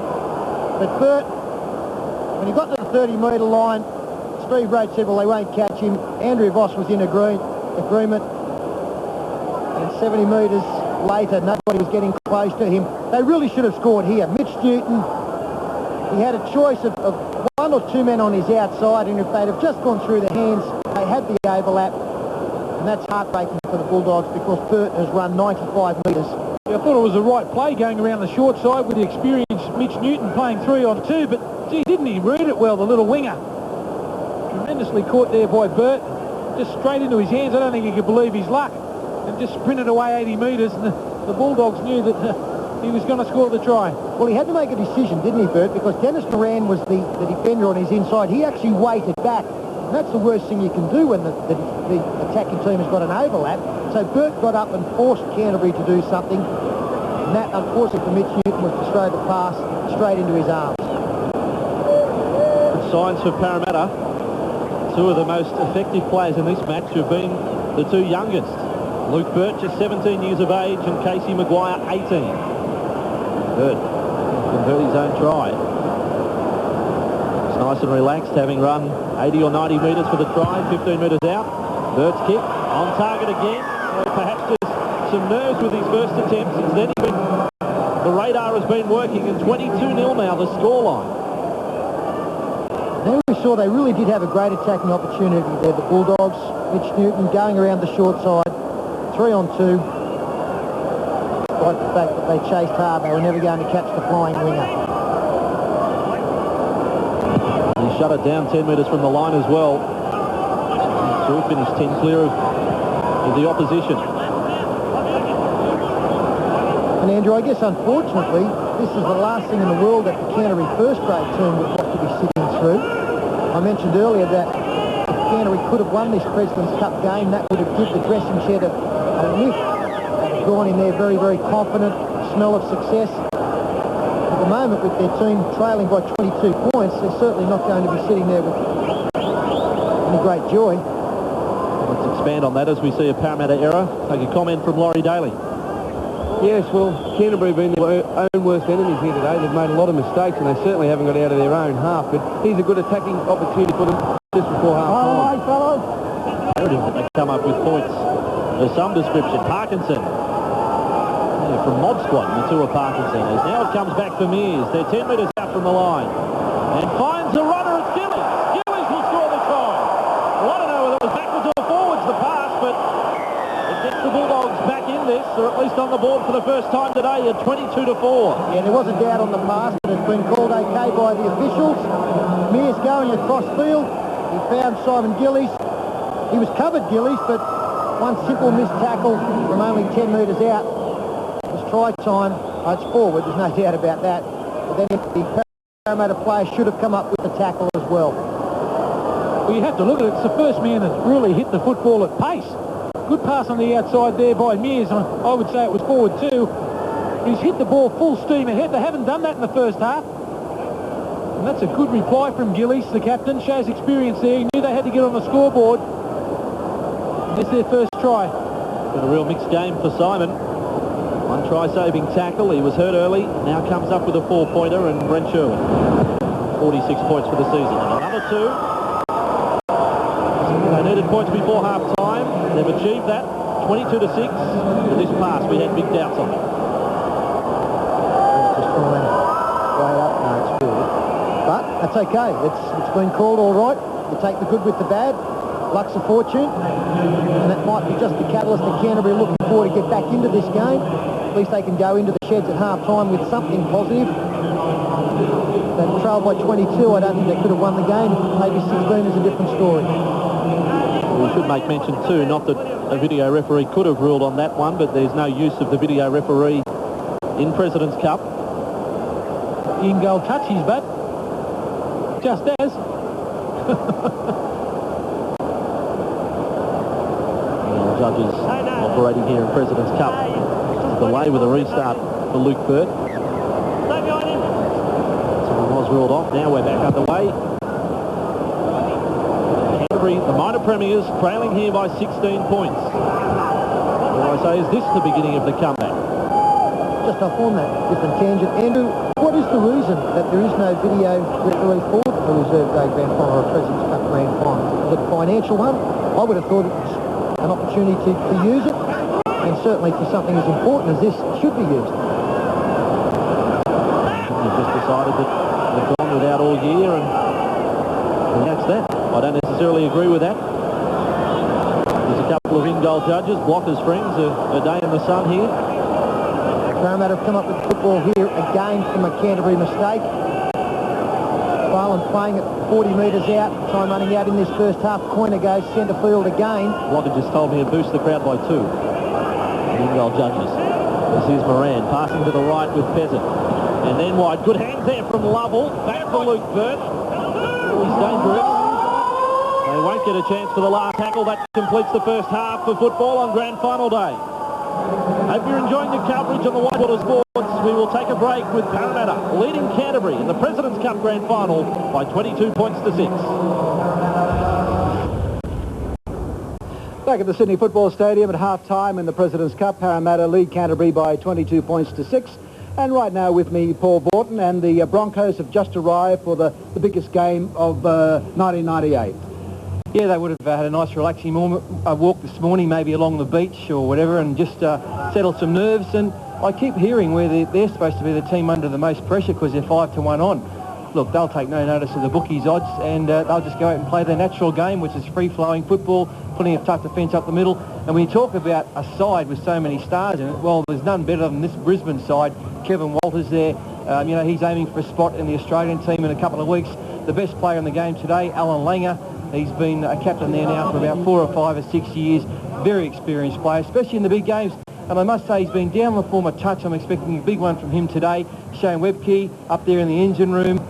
But Burt, when he got to the 30-metre line, Steve Roach said, well, they won't catch him. Andrew Voss was in agreement. And 70 metres later, nobody was getting close to him. They really should have scored here. Mitch Newton, he had a choice of 1 or 2 men on his outside, and if they'd have just gone through the hands, they had the overlap, and that's heartbreaking for the Bulldogs because Burt has run 95 metres. Yeah, I thought it was the right play going around the short side with the experienced Mitch Newton playing 3 on 2, but gee, didn't he read it well, the little winger? Tremendously caught there by Burt, just straight into his hands. I don't think he could believe his luck, and just sprinted away 80 metres, and the Bulldogs knew that he was going to score the try. Well, he had to make a decision, didn't he, Burt? Because Dennis Moran was the defender on his inside. He actually waited back. And that's the worst thing you can do when the attacking team has got an overlap. So Burt got up and forced Canterbury to do something. And that, unfortunately for Mitch Newton, was to throw the pass straight into his arms. Good signs for Parramatta. 2 of the most effective players in this match have been the 2 youngest. Luke Burt, just 17 years of age, and Casey Maguire, 18. Burt convert his own try. It's nice and relaxed, having run 80 or 90 metres for the try, 15 metres out. Burt's kick on target again. Perhaps just some nerves with his first attempt. Since then, the radar has been working, and 22-0 now, the scoreline. There we saw they really did have a great attacking opportunity there, the Bulldogs. Mitch Newton going around the short side, 3 on 2. Despite the fact that they chased hard, they were never going to catch the flying winger. He shut it down 10 metres from the line as well. Still finished 10 clear of the opposition. And Andrew, I guess unfortunately, this is the last thing in the world that the Canterbury first grade team would want to be sitting through. I mentioned earlier that if Canterbury could have won this President's Cup game, that would have given the dressing shed a lift. They've gone in there very, very confident, smell of success. At the moment, with their team trailing by 22 points, they're certainly not going to be sitting there with any great joy. Let's expand on that as we see a Parramatta error. Take a comment from Laurie Daly. Well, Yes, well, Canterbury have been their own worst enemies here today. They've made a lot of mistakes, and they certainly haven't got out of their own half. But here's a good attacking opportunity for them just before half-time. fellas. Imperative that they come up with points of some description. Parkinson from Mob Squad, Matua Parkinson. As now it comes back for Mears. They're 10 metres out from the line. And finds a runner. It's Gillies. Gillies will score the try. Well, I don't know whether it was backwards or forwards the pass, but it gets the Bulldogs back in this. They're at least on the board for the first time today at 22-4. Yeah, there was a doubt on the pass, but it's been called okay by the officials. Mears going across field. He found Simon Gillies. He was covered, Gillies, but one simple missed tackle from only 10 metres out. It was try time. Oh, it's forward, there's no doubt about that. But then the Parramatta player should have come up with the tackle as well. Well, you have to look at it. It's the first man that's really hit the football at pace. Good pass on the outside there by Mears. I would say it was forward too. He's hit the ball full steam ahead. They haven't done that in the first half. And that's a good reply from Gillies, the captain. Shows experience there. He knew they had to get on the scoreboard. It's their first try. Been a real mixed game for Simon. One try-saving tackle. He was hurt early. Now comes up with a 4-pointer, and Brent Sherwin. 46 points for the season. And another 2. They needed points before half-time. They've achieved that. 22-6. With this pass, we had big doubts on it. Just trying way up. No, it's good. But that's okay. It's been called all right. You take the good with the bad. Luck's a fortune. And that might be just the catalyst that Canterbury are looking for to get back into this game. At least they can go into the sheds at half-time with something positive. They trailed by 22. I don't think they could have won the game. Maybe 16 is a different story. We should make mention too, not that a video referee could have ruled on that one, but there's no use of the video referee in President's Cup. In-goal touchies, but just as. Judges operating here in President's Cup. Delay with a restart for Luke Burt. Someone was ruled off. Now we're back underway. Canterbury, the minor premiers, trailing here by 16 points. What I say is this the beginning of the comeback? Just off on that different tangent. Andrew, what is the reason that there is no video referee for the Reserve Day Grand Final or President's Cup Grand Final? Is it a financial one? I would have thought it was an opportunity to use it, and certainly for something as important as this should be used. They've just decided that they've gone without all year, and that's that. I don't necessarily agree with that. There's a couple of in-goal judges, blockers friends, a day in the sun here. Parramatta have come up with football here again from a Canterbury mistake. Bowen playing at 40 metres out, time running out in this first half. Coiner goes centre field again. Blocker just told me to boost the crowd by 2. In-goal judges. This is Moran passing to the right with Pheasant. And then wide. Good hands there from Lovell. Back for Luke Burt. He's dangerous. They won't get a chance for the last tackle. That completes the first half of football on Grand Final Day. Hope you're enjoying the coverage on the Whitewater Sports. We will take a break with Parramatta leading Canterbury in the President's Cup Grand Final by 22 points to 6. Back at the Sydney Football Stadium at half-time in the President's Cup, Parramatta lead Canterbury by 22 points to 6. And right now with me, Paul Borton, and the Broncos have just arrived for the biggest game of 1998. Yeah, they would have had a nice relaxing walk this morning, maybe along the beach or whatever, and just settled some nerves. And I keep hearing where they're supposed to be the team under the most pressure because they're 5-1 on. Look, they'll take no notice of the bookies' odds, and they'll just go out and play their natural game, which is free-flowing football, putting a tough defence up the middle. And when you talk about a side with so many stars in it, well, there's none better than this Brisbane side. Kevin Walters there, he's aiming for a spot in the Australian team in a couple of weeks. The best player in the game today, Alan Langer. He's been a captain there now for about 4 or 5 or 6 years. Very experienced player, especially in the big games. And I must say he's been down the form a touch. I'm expecting a big one from him today. Shane Webke up there in the engine room.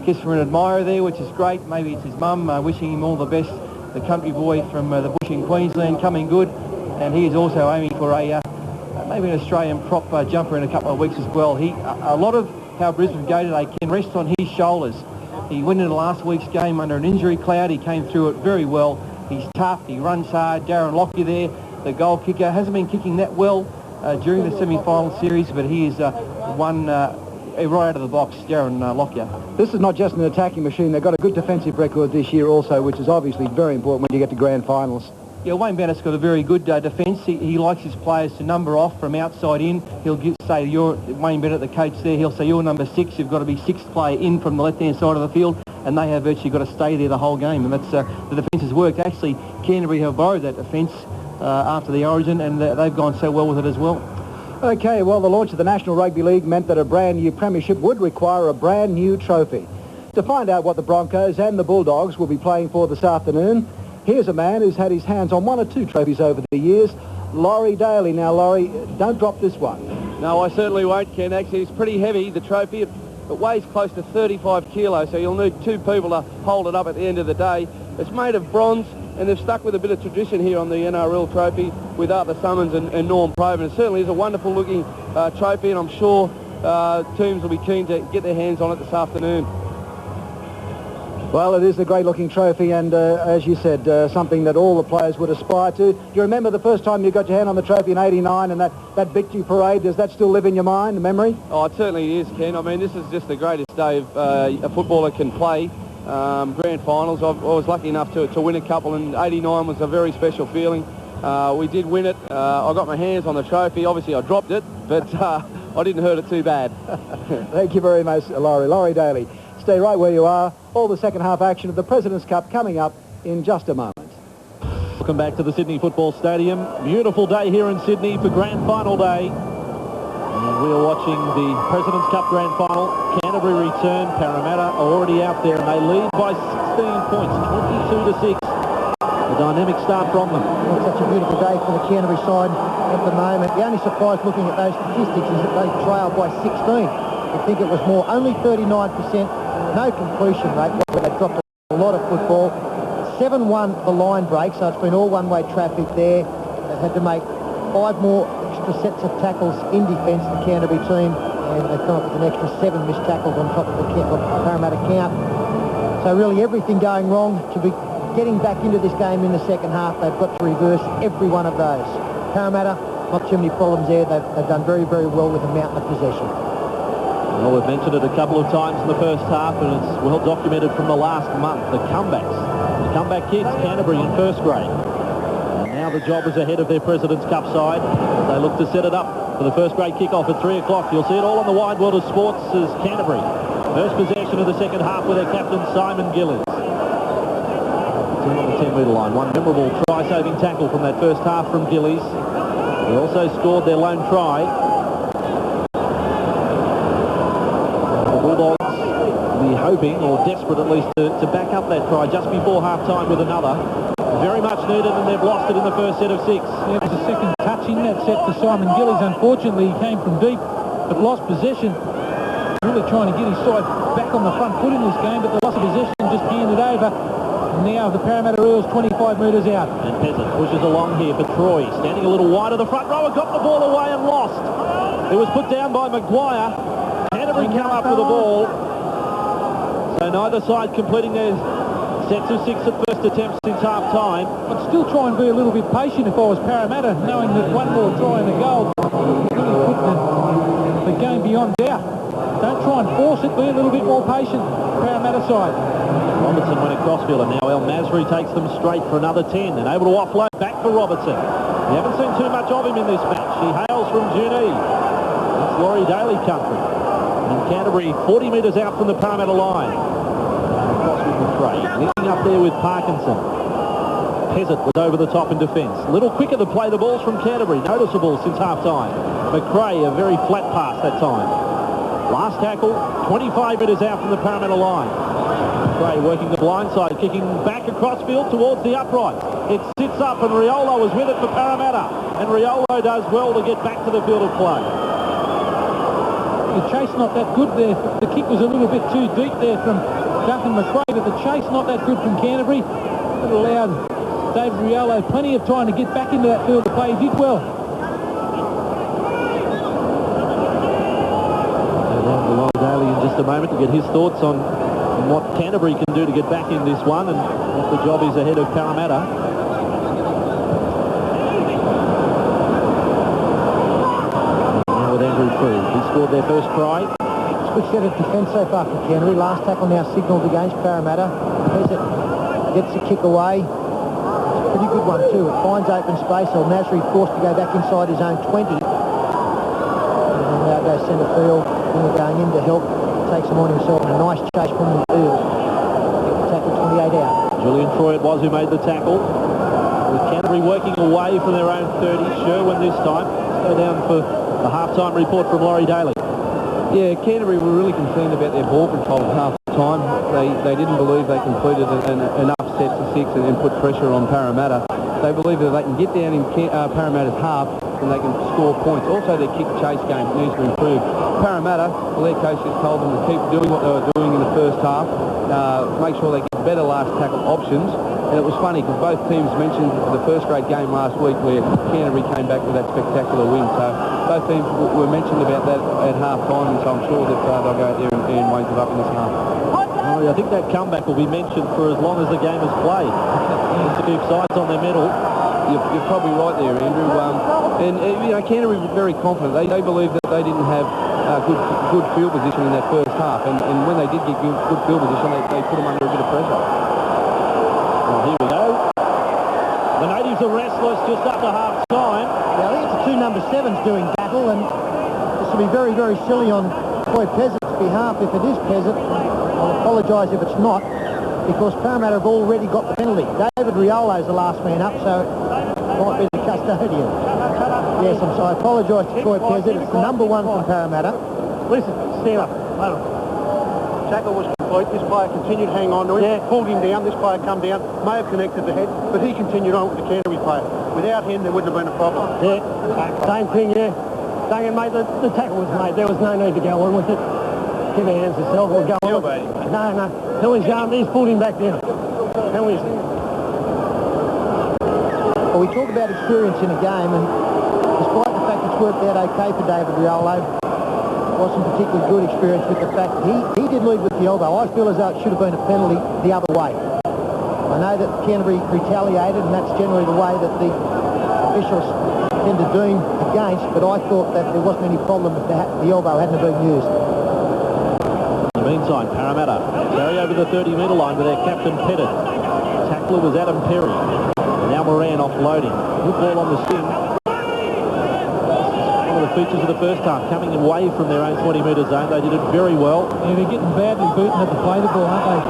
Kiss from an admirer there, which is great. Maybe it's his mum wishing him all the best. The country boy from the bush in Queensland coming good. And he is also aiming for maybe an Australian prop jumper in a couple of weeks as well. A lot of how Brisbane go today can rest on his shoulders. He went into last week's game under an injury cloud. He came through it very well. He's tough. He runs hard. Darren Lockyer there, the goal kicker, hasn't been kicking that well. during the semi-final series, but he is one right out of the box, Jaron Lockyer. This is not just an attacking machine. They've got a good defensive record this year also, which is obviously very important when you get to grand finals. Yeah, Wayne Bennett's got a very good defence. He likes his players to number off from outside in. He'll say, you're Wayne Bennett, the coach there, he'll say, you're number 6, you've got to be 6th player in from the left-hand side of the field, and they have virtually got to stay there the whole game, and that's the defence has worked. Actually, Canterbury have borrowed that defence after the Origin, and they've gone so well with it as well. Okay, well, the launch of the National Rugby League meant that a brand new premiership would require a brand new trophy. To find out what the Broncos and the Bulldogs will be playing for this afternoon, here's a man who's had his hands on 1 or 2 trophies over the years, Laurie Daly. Now, Laurie, don't drop this one. No, I certainly won't, Ken. Actually, it's pretty heavy, the trophy. It weighs close to 35 kilos, so you'll need 2 people to hold it up at the end of the day. It's made of bronze, and they've stuck with a bit of tradition here on the NRL trophy with Arthur Summons and Norm Provan. It certainly is a wonderful looking trophy, and I'm sure teams will be keen to get their hands on it this afternoon. Well, it is a great-looking trophy, and as you said, something that all the players would aspire to. Do you remember the first time you got your hand on the trophy in '89 and that victory parade? Does that still live in your mind, the memory? Oh, it certainly is, Ken. I mean, this is just the greatest day a footballer can play. Grand finals. I was lucky enough to win a couple, and '89 was a very special feeling. We did win it. I got my hands on the trophy. Obviously, I dropped it, but I didn't hurt it too bad. Thank you very much, Laurie. Laurie Daly. Stay right where you are. All the second half action of the President's Cup coming up in just a moment. Welcome back to the Sydney Football Stadium. Beautiful day here in Sydney for Grand Final Day. And we are watching the President's Cup Grand Final. Canterbury return. Parramatta are already out there, and they lead by 16 points, 22-6. A dynamic start from them. Well, it's such a beautiful day for the Canterbury side at the moment. The only surprise looking at those statistics is that they trailed by 16. I think it was more, only 39%. No completion rate, where they dropped a lot of football. 7-1 the line break, so it's been all one-way traffic there. They've had to make 5 more extra sets of tackles in defence, the Canterbury team, and they've come up with an extra 7 missed tackles on top of the Parramatta count. So really everything going wrong. To be getting back into this game in the second half, they've got to reverse every one of those. Parramatta, not too many problems there. They've done very, very well with a mountain of possession. Well, we've mentioned it a couple of times in the first half, and it's well documented from the last month. The comebacks. The comeback kids, Canterbury in first grade. And now the job is ahead of their President's Cup side. They look to set it up for the first grade kickoff at 3 o'clock. You'll see it all on the wide world of sports as Canterbury. First possession of the second half with their captain, Simon Gillies. On the 10-metre line. One memorable try-saving tackle from that first half from Gillies. They also scored their lone try. Bulldogs be hoping, or desperate at least, to back up that try just before half-time with another. Very much needed, and they've lost it in the first set of 6. Yeah, it was a second touch in that set for Simon Gillies. Unfortunately, he came from deep, but lost possession. Really trying to get his side back on the front foot in this game, but the loss of possession just handed over. And now the Parramatta Eels 25 metres out. And Peasant pushes along here for Troy, standing a little wide of the front rower, got the ball away and lost. It was put down by Maguire. Canterbury come up with the ball. So neither side completing their sets of 6 at first attempt since half-time. I'd still try and be a little bit patient if I was Parramatta, knowing that one more try and a goal really put the game beyond doubt. Don't try and force it, be a little bit more patient, Parramatta side. Robertson went across field, and now El Masri takes them straight for another 10, and able to offload back for Robertson. We haven't seen too much of him in this match. He hails from Junee. That's Laurie Daly country. And Canterbury 40 metres out from the Parramatta line. Across with McRae, linking up there with Parkinson. Peasant was over the top in defence. A little quicker to play the balls from Canterbury, noticeable since half-time. McRae, a very flat pass that time. Last tackle, 25 metres out from the Parramatta line. McRae working the blind side, kicking back across field towards the upright. It sits up, and Riolo is with it for Parramatta. And Riolo does well to get back to the field of play. The chase not that good there. The kick was a little bit too deep there from Duncan McRae, but the chase not that good from Canterbury. It allowed David Riolo plenty of time to get back into that field of play. He did well. Laurie Daly in just a moment to get his thoughts on what Canterbury can do to get back in this one, and what the job is ahead of Parramatta. scored their first try. Good set of defence so far for Canterbury. Last tackle now signalled against Parramatta. Pezzett gets the kick away. It's a pretty good one too. It finds open space. El Masri forced to go back inside his own 20. And now goes centre field. Winger going in to help. Takes him on himself. And a nice chase from the Eels. Tackle 28 out. Julian Troy it was who made the tackle. With Canterbury working away from their own 30. Sherwin this time. Let's go down for the half-time report from Laurie Daly. Yeah, Canterbury were really concerned about their ball control at half-time. They didn't believe they completed enough sets of 6 and put pressure on Parramatta. They believe that they can get down in Parramatta's half and they can score points. Also, their kick-chase game needs to improve. Parramatta, well, their coach has told them to keep doing what they were doing in the first half, make sure they get better last tackle options. And it was funny because both teams mentioned the first grade game last week where Canterbury came back with that spectacular win. So both teams were mentioned about that at half-time, and so I'm sure that they'll go out there and wake it up in this half. I think that comeback will be mentioned for as long as the game is played. To keep sides on their medal. You're probably right there, Andrew. Canterbury were very confident. They believed that they didn't have good field position in that first half, and when they did get good field position, they put them under a bit of pressure. Well, here we go. The natives are restless just after half-time. Yeah, I think it's the 2 number 7s doing battle, and this will be very, very silly on Troy Pezzett's behalf. If it is Pezzett, I'll apologise if it's not, because Parramatta have already got the penalty. David Riolo is the last man up, so it might be the custodian. Yes, I apologise to Troy Pezzett. It's the number 1 from Parramatta. Listen, stand up. Tackle was complete. This player continued to hang on to him, pulled him down. This player come down, may have connected the head, but he continued on with the Canterbury player. Without him, there wouldn't have been a problem. Yeah, same thing, yeah. Duncan, mate, the tackle was made. There was no need to go on with it. Give hands yourself or go on. No. Penalty's going. He's pulled him back down. Penalty's. Well, we talk about experience in a game, and despite the fact it's worked out okay for David Riolo, wasn't particularly good experience with the fact that he did lead with the elbow. I feel as though it should have been a penalty the other way. I know that Canterbury retaliated, and that's generally the way that the officials tend to do against, but I thought that there wasn't any problem if the elbow hadn't been used. In the meantime, Parramatta carry over the 30-metre line with their captain Pettit. Tackler was Adam Perry. And now Moran offloading. Good ball on the spin. One of the features of the first half, coming away from their own 20-metre zone. They did it very well. Yeah, they're getting badly beaten at the play the ball, aren't they?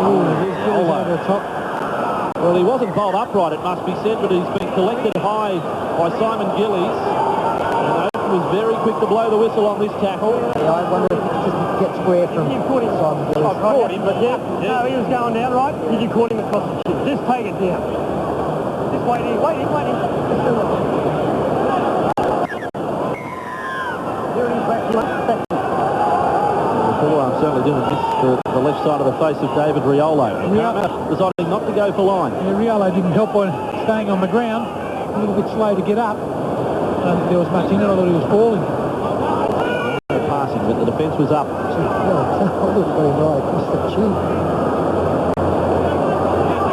Ooh, there's Gillies over the top. Well, he wasn't bowled upright, it must be said, but he's been collected high by Simon Gillies. And Oaten was very quick to blow the whistle on this tackle. Yeah, I wonder if it's just a get square from Simon Gillies. I caught him, but no, he was going down, right? Did you caught him across the chin? Just take it down. Just wait here. Here it is, back. I'm certainly doing this the left side of the face of David Riolo. Parramatta deciding not to go for line. Yeah, Riolo didn't help by staying on the ground. A little bit slow to get up. I don't think there was much in it. I thought he was falling. Passing, but the defence was up. I would have been right across the chin.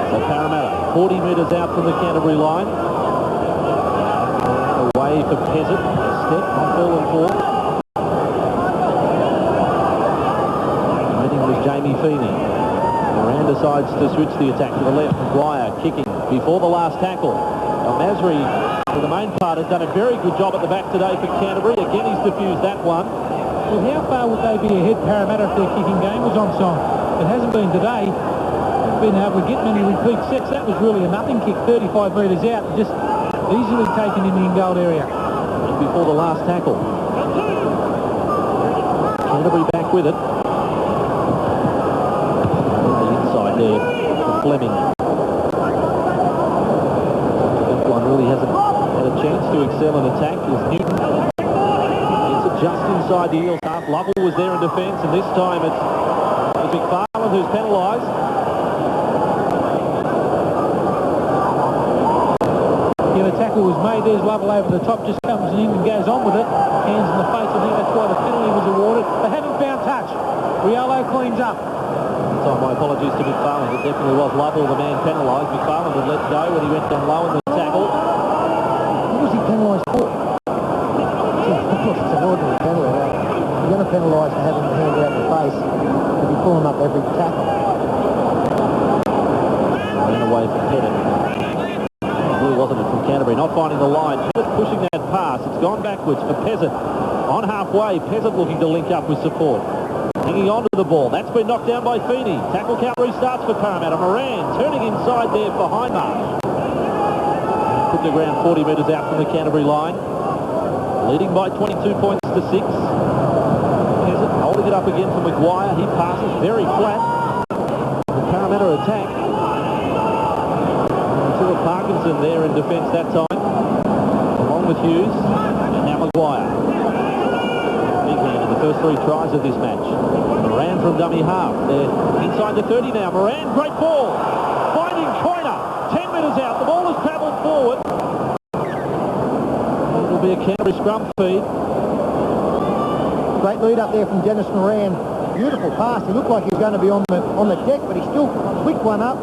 So Parramatta, 40 metres out from the Canterbury line. Away for Pezzett. Step on ball and ball. Waiting was Jamie Feeney. Moran decides to switch the attack to the left. Maguire kicking before the last tackle. Now Masri, for the main part, has done a very good job at the back today for Canterbury. Again, he's diffused that one. Well, how far would they be ahead, Parramatta, if their kicking game was on song? It hasn't been today. Haven't been able to get many repeat sets. That was really a nothing kick, 35 metres out, just easily taken in the in-goal area. And before the last tackle. Canterbury back with it. On the inside there for Fleming. That one really hasn't had a chance to excel in attack as Newton. Just inside the Eels half. Lovell was there in defence, and this time it's McFarland who's penalised. Yeah, the tackle was made. There's Lovell over the top, just comes in and goes on with it. Hands in the face. I think that's why the penalty was awarded. They haven't found touch. Riolo cleans up. So my apologies to McFarland. It definitely was Lovell, the man penalised. McFarland had let go when he went down low in the tackle. What was he penalised for? It's an ordinary penalty. penalised for having the hand out the face. He'll be pulling up every tackle. Ran away from Pettit. Blue, wasn't it, from Canterbury, not finding the line. Just pushing that pass. It's gone backwards for Peasant. On halfway, Peasant looking to link up with support. Hanging on to the ball. That's been knocked down by Feeney. Tackle count restarts for Parramatta. Moran turning inside there for Hindmarsh. Put the ground 40 metres out from the Canterbury line. Leading by 22 points to 6. Peasant holding it up again for Maguire. He passes very flat. The Parramatta attack. Until Parkinson there in defence that time. Along with Hughes. And now Maguire. Big man in the first 3 tries of this match. Moran from dummy half. They're inside the 30 now. Moran, great ball. Finding Coiner. 10 metres out. The ball has travelled forward. It'll be a Canterbury scrum feed. Great lead up there from Dennis Moran. Beautiful pass. He looked like he was going to be on the deck, but he still flicked one up.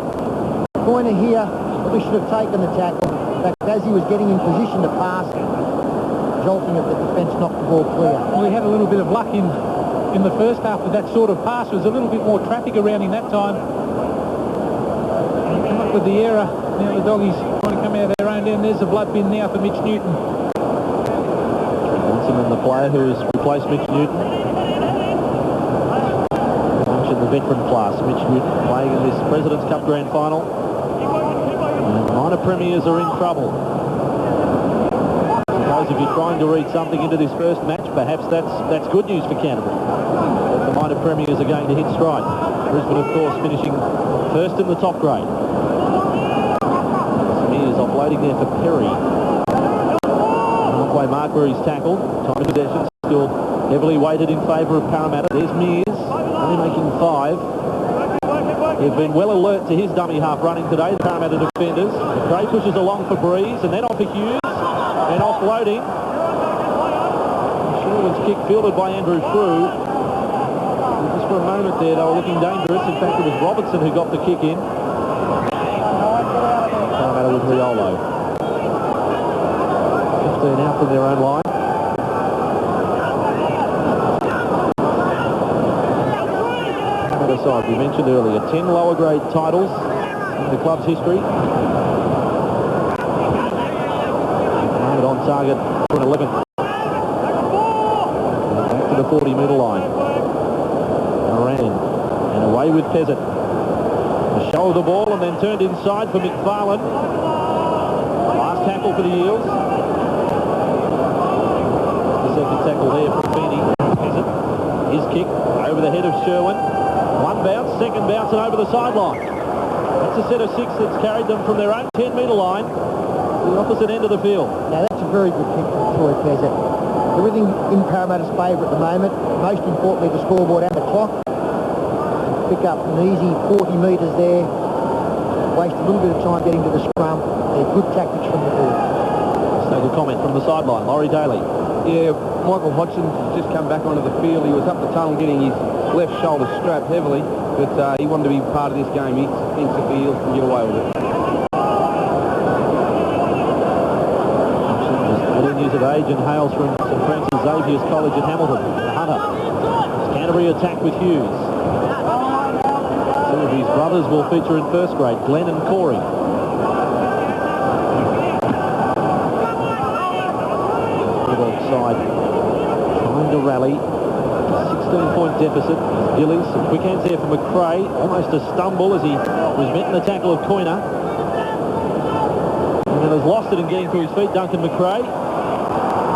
Coiner here probably should have taken the tackle. In fact, as he was getting in position to pass, jolting of the defence knocked the ball clear. Well, he had a little bit of luck in the first half with that sort of pass. There was a little bit more traffic around him that time. Come up with the error. Now the doggies trying to come out of their own end. There's the blood bin now for Mitch Newton. Johnson and the player who has replaced Mitch Newton. Mentioned the veteran class, Mitch Newton, playing in this President's Cup Grand Final. And the minor premiers are in trouble. I suppose if you're trying to read something into this first match, perhaps that's good news for Canterbury. But the minor premiers are going to hit stride. Brisbane, of course, finishing first in the top grade. Smears offloading there for Perry. Halfway mark where he's tackled. Time of possession still heavily weighted in favour of Parramatta. There's Mears, only making 5. They've been well alert to his dummy half running today, the Parramatta defenders. Gray pushes along for Breeze and then off for Hughes and offloading. Sherwin's kick fielded by Andrew Frew. Just for a moment there they were looking dangerous. In fact it was Robertson who got the kick in. Parramatta with Riolo. 15 out from their own line. Side. We mentioned earlier 10 lower grade titles in the club's history. Mohamed on target for an 11. Back to the 40 metre line. Moran and away with Peasant. A show of the ball and then turned inside for McFarlane. Last tackle for the Eels. The second tackle there for Feeney. Peasant. His kick over the head of Sherwin. One bounce, second bounce and over the sideline. That's a set of 6 that's carried them from their own 10 metre line to the opposite end of the field. Now that's a very good kick from Troy Peasant. Everything in Parramatta's favour at the moment. Most importantly the scoreboard and the clock. Pick up an easy 40 metres there. Waste a little bit of time getting to the scrum. They're good tactics from the ball. Let's take a comment from the sideline. Laurie Daly. Yeah, Michael Hodgson's just come back onto the field. He was up the tunnel getting his left shoulder strapped heavily, but he wanted to be part of this game. He thinks that the Eels can get away with it. Within years of age and hails from St Francis Xavier's College at Hamilton. Hunter. Canterbury attack with Hughes. Two of his brothers will feature in first grade, Glenn and Corey. Bulldogs side trying to rally. 16-point deficit. Gillies, some quick hands there for McRae. Almost a stumble as he was met in the tackle of Coiner. And then has lost it in getting to his feet, Duncan McRae.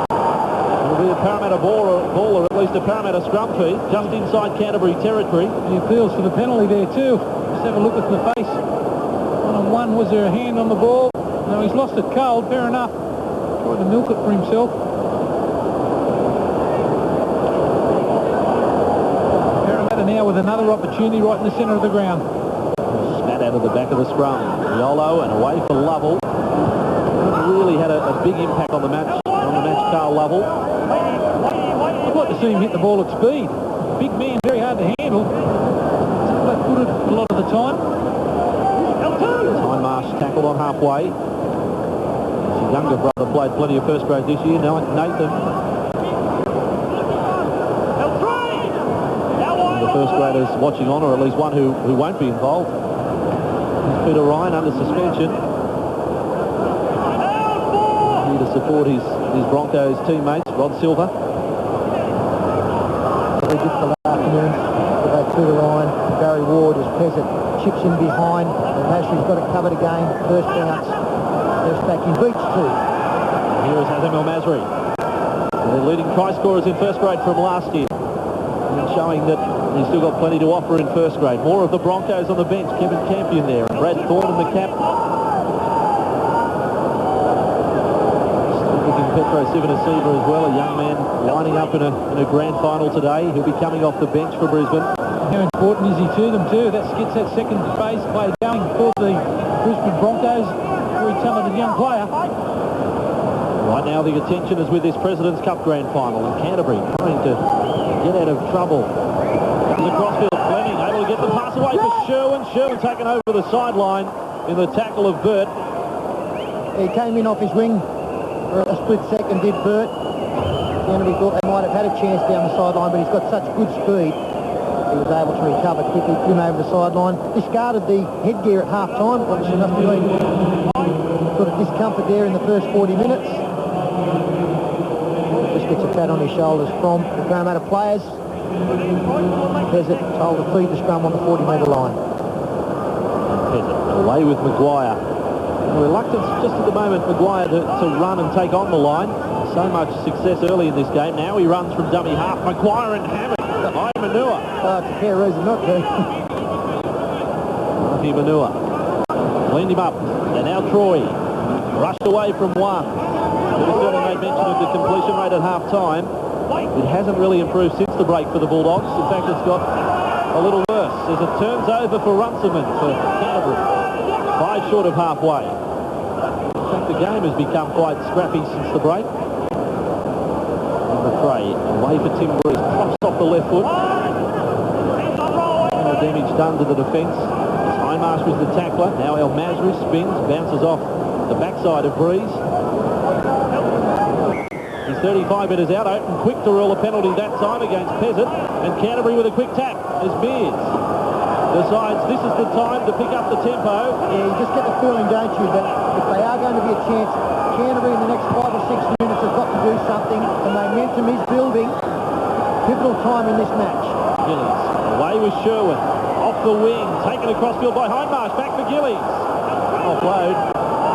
It'll be a Parramatta ball, or at least a Parramatta scrum feed, just inside Canterbury territory. He appeals for the penalty there too. Just have a look at the face. 1-on-1, was there a hand on the ball? No, he's lost it cold, fair enough. Tried to milk it for himself. Now with another opportunity right in the centre of the ground. Spat out of the back of the scrum. Riolo and away for Lovell. Really had a big impact on the match. Carl Lovell. I'd like to see him hit the ball at speed. Big man, very hard to handle. Flat-footed a lot of the time. Hindmarsh tackled on halfway. His younger brother played plenty of first grade this year. Now Nathan. first graders watching on, or at least one who won't be involved. Here's Peter Ryan under suspension. Here to support his Broncos teammates, Rod Silver. Very difficult afternoon. To the line, Barry Ward as Peasant chips in behind, and Mashley's got it covered again. First bounce, first back in beach two. Here is Hazem El Masri, the leading try scorers in first grade from last year, and showing that he's still got plenty to offer in first grade. More of the Broncos on the bench, Kevin Campion there, and Brad Thorne in the cap. Still picking Petro Sivanasiva as well, a young man lining up in a grand final today. He'll be coming off the bench for Brisbane. How important is he to them too? That gets that second base play going for the Brisbane Broncos. Very talented young player. Right now the attention is with this President's Cup Grand Final, and Canterbury trying to get out of trouble. Comes across field, Fleming able to get the pass away for Sherwin. Sherwin taken over the sideline in the tackle of Burt. He came in off his wing for a split second, did Burt. Canterbury thought they might have had a chance down the sideline, but he's got such good speed. He was able to recover quickly, put him over the sideline. Discarded the headgear at half-time. Obviously must have been sort of discomfort there in the first 40 minutes. Just gets a pat on his shoulders from the Parramatta players. Peasant told to feed the scrum on the 40-metre line. Peasant away with Maguire. Reluctance just at the moment, Maguire to run and take on the line. So much success early in this game. Now he runs from dummy half. Maguire and Hammock. High manure. It's a fair reason not to. Lucky manure. Cleaned him up. And now Troy. Rushed away from one. Minnesota made mention of the completion rate at half-time. It hasn't really improved since the break for the Bulldogs. In fact, it's got a little worse as it turns over for Runciman for Canterbury. 5 short of halfway. In fact, the game has become quite scrappy since the break. McRae away for Tim Bruce. Pops off the left foot. No damage done to the defence. Hindmarsh was the tackler. Now El Masri spins, bounces off the backside of Breeze. He's 35 metres out, open quick to rule a penalty that time against Peasant, and Canterbury with a quick tap as Mears decides this is the time to pick up the tempo. Yeah, you just get the feeling, don't you, that if they are going to be a chance, Canterbury in the next 5 or 6 minutes has got to do something. The momentum is building. Pivotal time in this match. Gillies away with Sherwin, off the wing, taken across field by Hindmarsh, back for Gillies. Offload.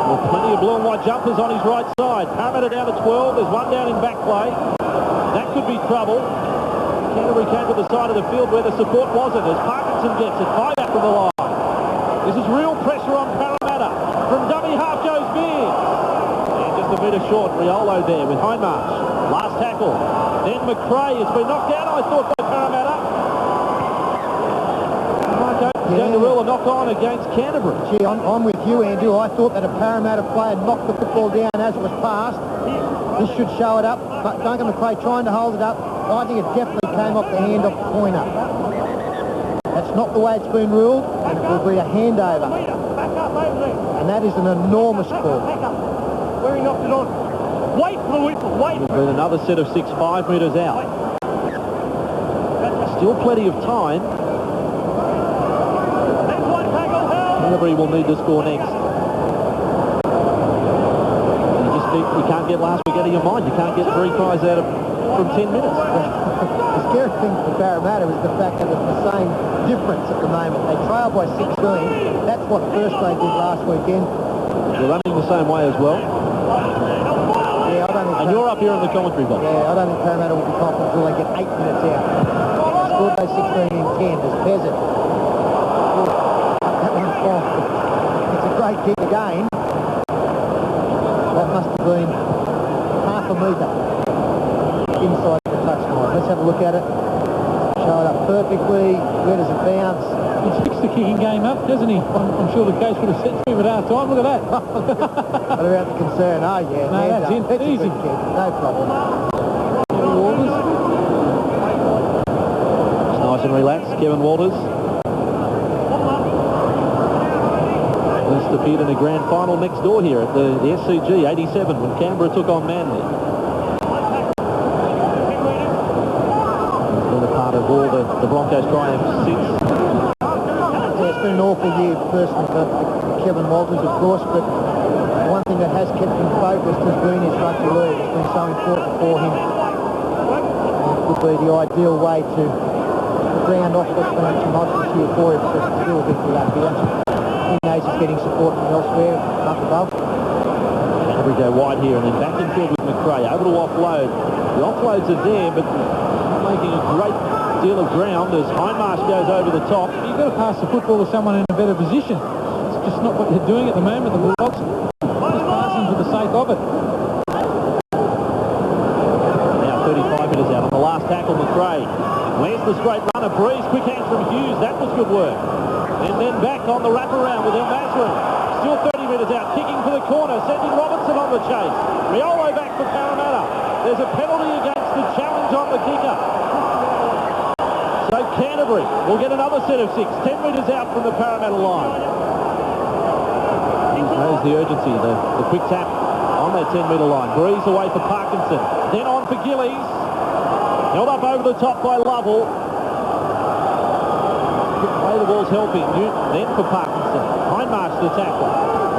Well, plenty of blue and white jumpers on his right side. Parramatta down to 12. There's one down in back play. That could be trouble. Canterbury came to the side of the field where the support wasn't as Parkinson gets it. 5 out from the line. This is real pressure on Parramatta. From dummy half goes Beard. And just a metre short. Riolo there with Hindmarsh. Last tackle. Then McRae. It's been knocked out, I thought, by Parramatta. He's going to rule a knock-on against Canterbury. Gee, I'm with you, Andrew. I thought that a Parramatta player knocked the football down as it was passed. This should show it up. But Duncan McRae trying to hold it up. I think it definitely came off the hand of Pointer. That's not the way it's been ruled, and it will be a handover. And that is an enormous call. Where he knocked it on. Wait for the whistle, wait. There's been another set of 6, 5 metres out. Still plenty of time. Canterbury will need to score next. You can't get last week out of your mind. You can't get 3 tries out of from 10 minutes. The scary thing for Parramatta is the fact that it's the same difference at the moment. They trail by 16. That's what first they did last weekend. They're running the same way as well. Yeah, I don't think. And you're up here in the commentary box. Yeah, I don't think Parramatta will be confident until they get 8 minutes out. They scored those 16 in 10. There's Peasant. That one's fine. It's a great kick again. That must have been half a metre inside the touchline. Let's have a look at it. Show it up perfectly. Where does it bounce? He's fixed the kicking game up, hasn't he? I'm sure the coach would have set to him at half-time. Look at that. What about the concern? Oh, yeah. No, that's it. That's Easy. a good kick. No problem. It's nice and relaxed. Kevin Walters. Just appeared in a grand final next door here at the SCG 87 when Canberra took on Manly. He's been a part of before the Broncos triumph since. Yeah, it's been an awful year personally for Kevin Walters, of course, but one thing that has kept him focused has been his rugby league. It's been so important for him. It would be the ideal way to round off what's been a tumultuous year for him, because it's still a victory up here. He knows he's getting support from elsewhere, up above. We go wide here and then back in field with McRae, able to offload. The offloads are there, but not making a great deal of ground as Hindmarsh goes over the top. You've got to pass the football to someone in a better position. It's just not what they're doing at the moment, the Bulldogs. Just passing for the sake of it. Now 35 metres out on the last tackle, McRae. Where's the straight runner? Breeze, quick hands from Hughes. That was good work. And then back on the wraparound with El Masri. Still 30 metres out, kicking for the corner, sending Robinson on the chase. Riolo back for Parramatta. There's a penalty against the challenge on the kicker. So Canterbury will get another set of 6, 10 metres out from the Parramatta line. There's the urgency, the quick tap on that 10-metre line. Breeze away for Parkinson. Then on for Gillies. Held up over the top by Lovell. Way the ball's helping. Newton then for Parkinson. Hindmarsh the tackle.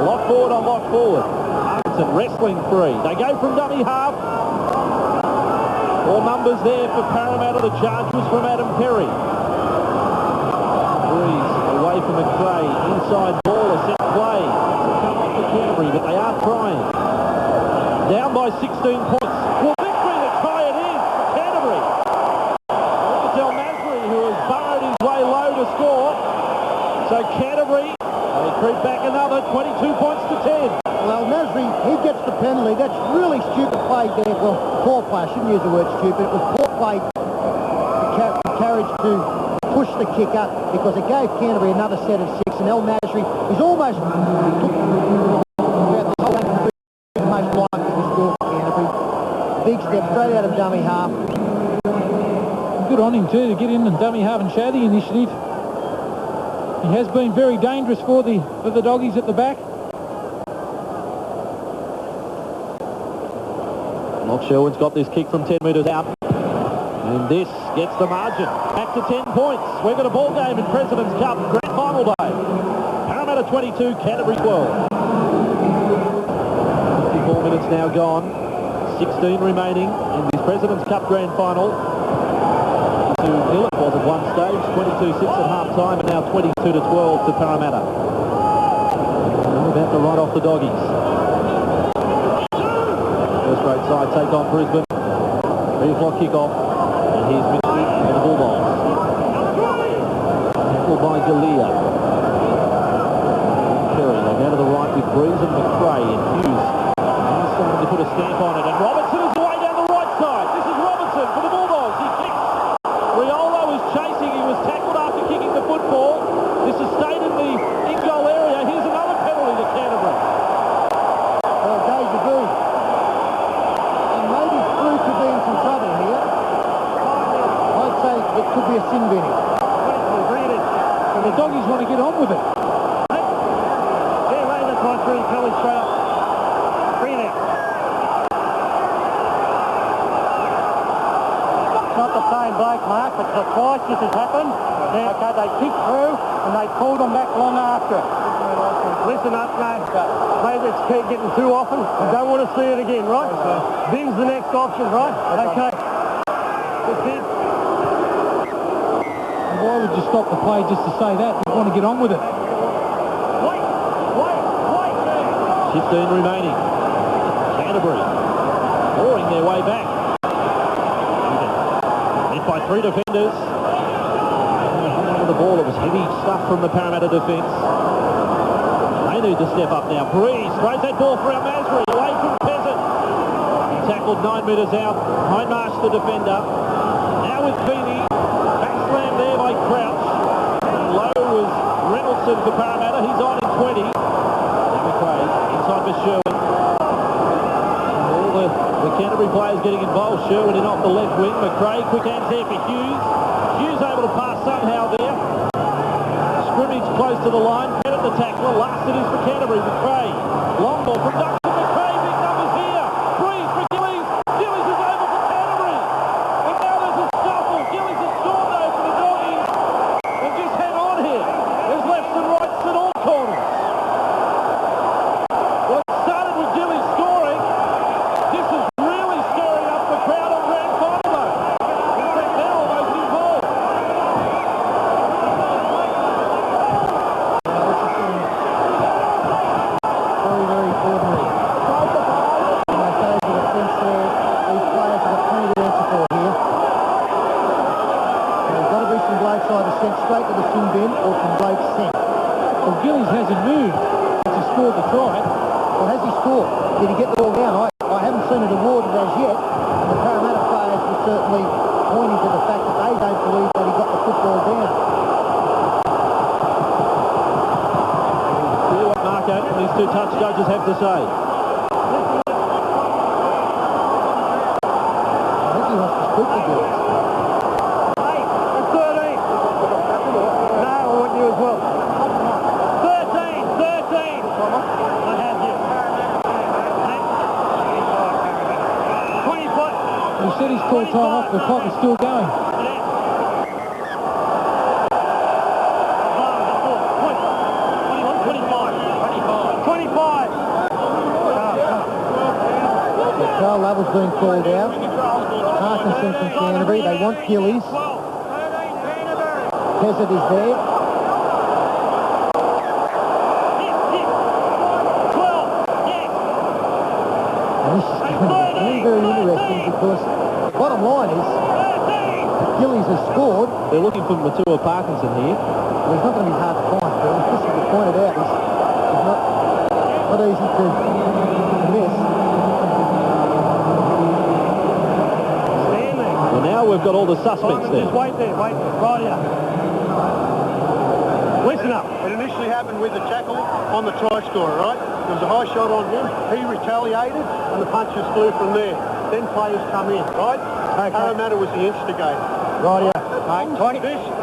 Lock forward on lock forward. Parkinson wrestling free. They go from dummy half. All numbers there for Parramatta. The charge was from Adam Perry. Breeze away from McRae. Inside ball, a set play. It's come off for Canterbury, but they are trying. Down by 16 points. Well, victory to tie it in for Canterbury. It's El Masri who has burrowed his way low to score. So Canterbury, they creep back another 22 points to 10. Well, Masri, he gets the penalty. That's really stupid play there. Well, poor play. I shouldn't use the word stupid. It was poor play. The courage to push the kick up, because it gave Canterbury another set of 6, and El Masri is almost most likely to score for Canterbury. Big step straight out of dummy half. Good on him too, to get in and dummy half and show the initiative. He has been very dangerous for the doggies at the back. Mark Sherwin's got this kick from 10 metres out. And this gets the margin. Back to 10 points. We've got a ball game in President's Cup Grand Final Day. Parramatta 22, Canterbury 12. 54 minutes now gone. 16 remaining in this President's Cup Grand Final. 2-0 it was at one stage. 22-6 at half-time, and now 22-12 to Parramatta. We're about to ride off the doggies. First grade side take on Brisbane. 3 o'clock kick-off. And here's Mitchell for the Bulldogs. Tackled by Galea. Perry, they go to the right with Breeze and McRae, and Hughes. He's starting to put a stamp on it, and Robinson is away down the right side. This is Robinson for the Bulldogs. He kicks. Riolo is chasing. He was tackled after kicking the football. This has stayed in the in-goal area. Here's another penalty to Canterbury. Well, deja vu. And maybe Crew could be in some trouble here. I'd say it could be a sin binning. So the doggies want to get on with it. Yeah, right, that's my three penalty straight up. Bring it out. It's not the same bloke, Mark, but twice this has happened. Yeah. Okay, they kicked through and they pulled them back long after. Listen up, mate. Mate, it's keep getting too often. I don't want to see it again, right? Bin's the next option, right? Okay. Good kid. Why would you stop the play just to say that? You want to get on with it. 15 remaining. Canterbury boring their way back. Hit by 3 defenders. The ball, it was heavy stuff from the Parramatta defence. They need to step up now. Breeze throws that ball for El Masri, away from Peasant. Tackled 9 metres out. Hindmarsh the defender. Now with Feeney. Back slam there by Crouch. And low was Reynoldson for Parramatta. He's on in 20. Now McRae inside for Sherwin. And all the Canterbury players getting involved. Sherwin in off the left wing. McRae, quick hands there for Hughes. Hughes able to pass somehow there. Scrimmage close to the line. Pettit the tackler. Last it is for Canterbury. McRae. Long ball from Duncan McRae. Big numbers here. Breeze for Gillies. Gillies is over for Canterbury. And now there's a scuffle. Gillies has stormed over ordinary. And I say to the fence there, these players have got plenty to answer for here. There's got to be some blokes either sent straight to the sin bin or some blokes sent. Well, Gillies hasn't moved since he scored the try. Well, has he scored? Did he get the ball down? I haven't seen it awarded as yet. The Parramatta players were certainly pointing to the fact that they don't believe that he got the football down. See what Marco and these two touch judges have to say. I think he wants to speak to Gillies. Hey, it's 13. No, I want you as well. 13. I have you. 25. He said he's called time off, the clock is still going. 25. Carl Lovell's being called out. Parkinson from Canterbury. They want Gillies. Pezzett is there. 12. Yes. And this is going to be very, very interesting because the bottom line is Gillies has scored. They're looking for Matua Parkinson here. Well, he's not going to be hard to find, Bill. This is pointed out. He's not easy to miss. Well, now we've got all the suspects there. Just wait there. Right here. Listen up. It initially happened with the tackle on the try scorer, right? There was a high shot on him. He retaliated, and the punches flew from there. Then players come in, right? Okay. Parramatta was the instigator. Right here. Mate, 20.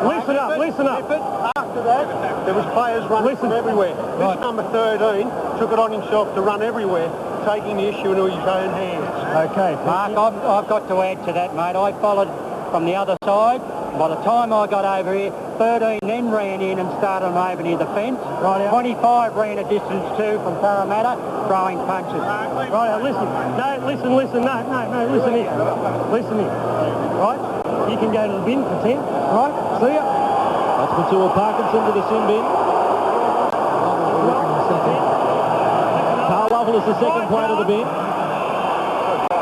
Listen up. After that, there was players running from everywhere. This number 13 took it on himself to run everywhere, taking the issue into his own hands. Okay. Mark, I've got to add to that, mate. I followed from the other side. By the time I got over here, 13 then ran in and started over near the fence. Right. 25 ran a distance too from Parramatta, throwing punches. Right, listen. No, listen. No, listen here. Right? You can go to the bin for 10. Right? See ya. That's Matua Parkinson to the sin bin. Carl Lovell is the second player to the bin.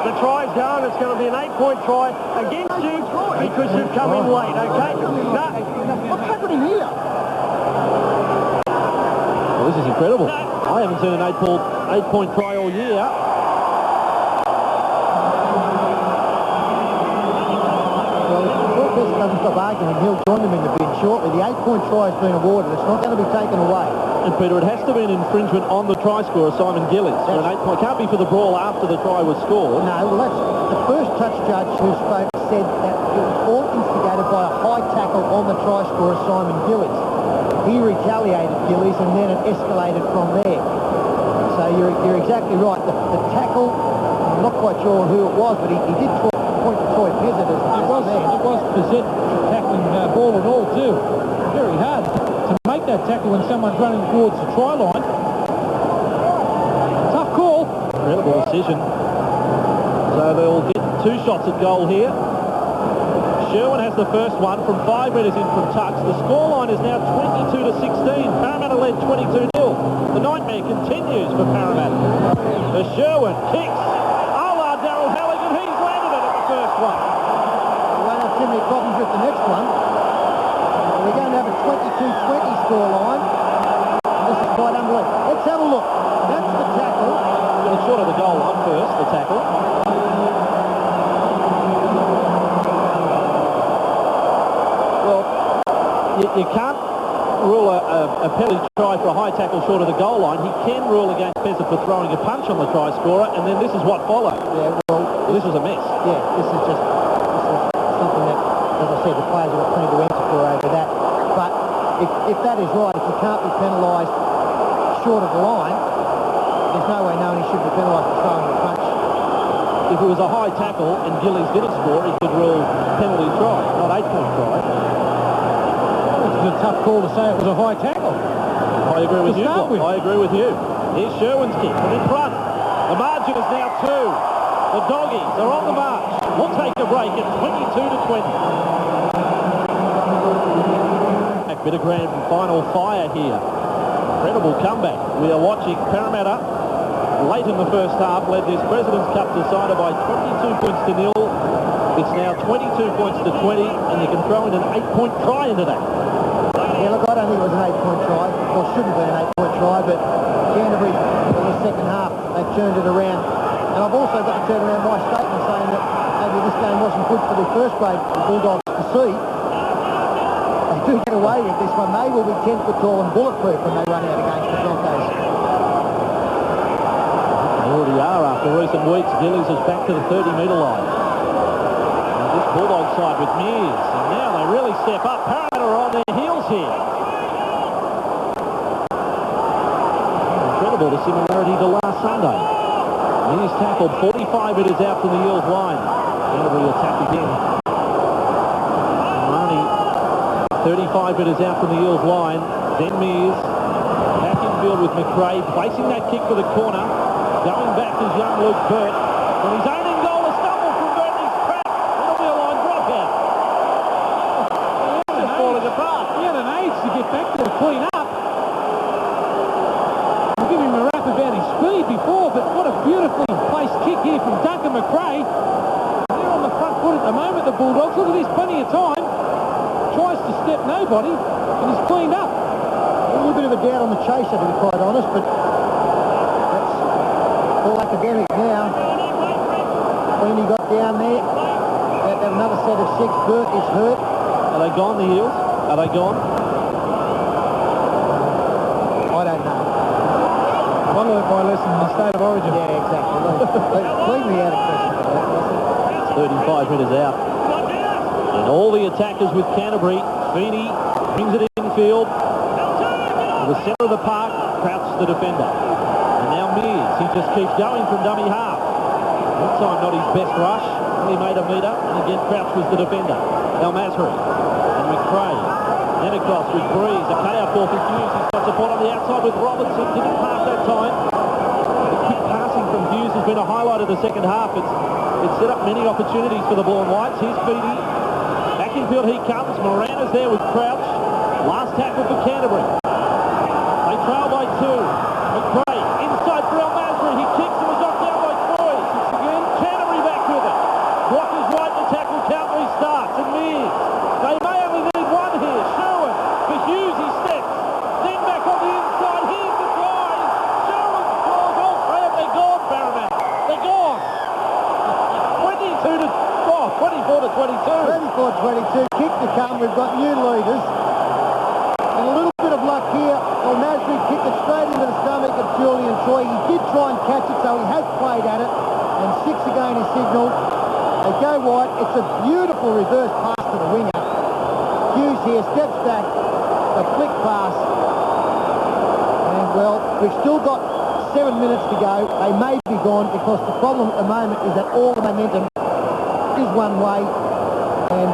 The try's going. It's going to be an 8-point try against you because you've come in late, okay? No. What's happening here? Well, this is incredible. I haven't seen an 8-point try all year. Well, if Pezzett doesn't stop arguing, he'll join them in the bin shortly. The 8-point try has been awarded. It's not going to be taken away. And Peter, it has to be an infringement on the try scorer, Simon Gillies, for an 8-point. Can't be for the brawl after the try was scored. No, well, that's the first touch judge who spoke said that it was all instigated by a high tackle on the try scorer, Simon Gillies. He retaliated Gillies, and then it escalated from there. So you're exactly right. The tackle, I'm not quite sure who it was, but he did point to Troy Pezzett as the man. It was Pezzett tackling ball and all too. Very hard to make that tackle when someone's running towards the try line. Tough call. Incredible decision. So they'll get 2 shots at goal here. Sherwin has the first one from 5 metres in from touch. The scoreline is now 22-16. Parramatta led 22-0. The nightmare continues for Parramatta. The Sherwin kicks. Oh, Darryl Halligan, he's landed it at the first one. We won't have too many problems with the next one. We're going to have a 22-20 scoreline. This is quite unbelievable. Let's have a look. That's the tackle. It's short of the goal line first, the tackle. Well, you can't rule a penalty try for a high tackle short of the goal line. He can rule against Pezzett for throwing a punch on the try scorer, and then this is what followed. Yeah, well, This was a mess. yeah, this is something that, as I said, the players have got plenty to answer for over that. But if that is right, if you can't be penalised short of the line, there's no way knowing he should be penalised for throwing a punch. If it was a high tackle and Gillies didn't score, he could rule penalty try, not 8-point try. It's a tough call to say it was a high tackle. I agree with you, Bob. I agree with you. Here's Sherwin's kick from in front. The margin is now 2. The Doggies are on the march. We'll take a break at 22-20. A bit of grand final fire here. Incredible comeback. We are watching Parramatta late in the first half, led this President's Cup decider by 22 points to 0. It's now 22 points to 20, and you can throw in an 8-point try into that. Yeah, look, I don't think it was an 8-point try. Well, shouldn't have been an 8-point try, but Canterbury, in the second half, they've turned it around. And I've also got to turn around my statement saying that maybe this game wasn't good for the first grade Bulldogs to see. They do get away with this one. They will be 10 foot tall and bulletproof when they run out against the Broncos. They already are after recent weeks. Gillies is back to the 30-metre line. And this Bulldog side with Mears. And now they really step up. Parramatta are on their heels here. Incredible, the similarity to last Sunday. Mears tackled 45 metres out from the Eels line. Canterbury attack again. Only 35 metres out from the Eels line. Then Mears back in field with McRae, placing that kick for the corner. Going back is young Luke Burt. When his own in goal, a stumble from Burt, and he's cracked. It'll be a line dropout. It's falling apart. He had an age to get back there to clean up. We'll give him a rap about his speed before, but what a beautifully placed kick here from Duncan McRae. They're on the front foot at the moment, the Bulldogs. Look at this, plenty of time. Tries to step nobody, and he's cleaned up. A little bit of a doubt on the chaser, to be quite honest, but that's all academic now. When he got down there, they have another set of 6. Burt is hurt. Are they gone, the Eels? Are they gone? I don't know. I learned my lesson in the State of Origin. Yeah, exactly. Leave me out of question for that, Russell. 35 metres out. And all the attackers with Canterbury. Feeney brings it infield. To the centre of the park, Crouch the defender. And now Mears, he just keeps going from dummy half. That time not his best rush. He made a metre, and again Crouch was the defender. Now Masri and McRae. Then across with Breeze. A cut-out ball for Hughes. He's got support on the outside with Robertson. Didn't pass that time. The quick passing from Hughes has been a highlight of the second half. It's set up many opportunities for the Blue and Whites. Here's Feeney. Back in field he comes. Morana's there with Crouch. Last tackle for Canterbury. They trail by 2. McRae inside for El Masri. He kicks and was knocked down by Troy. Again, Canterbury back with it. Blockers right, the tackle count restarts. And Mears. They may only need one here. Sherwin for Hughes, he steps. Then back on the inside. Here's the try. Sherwin scores all 3. They're gone, Parramatta. They're gone. 24 to 22. 24-22. Kick to come. We've got new leaders. And a little bit of luck here. El Masri kicked it straight into the stomach of Julian Troy. He did try and catch it, so he has played at it. And 6 again is signalled. They go wide. It's a beautiful reverse pass to the winger. Hughes here steps back. A flick pass. And, well, we've still got 7 minutes to go. They may be gone because the problem at the moment is that all the momentum is one way. And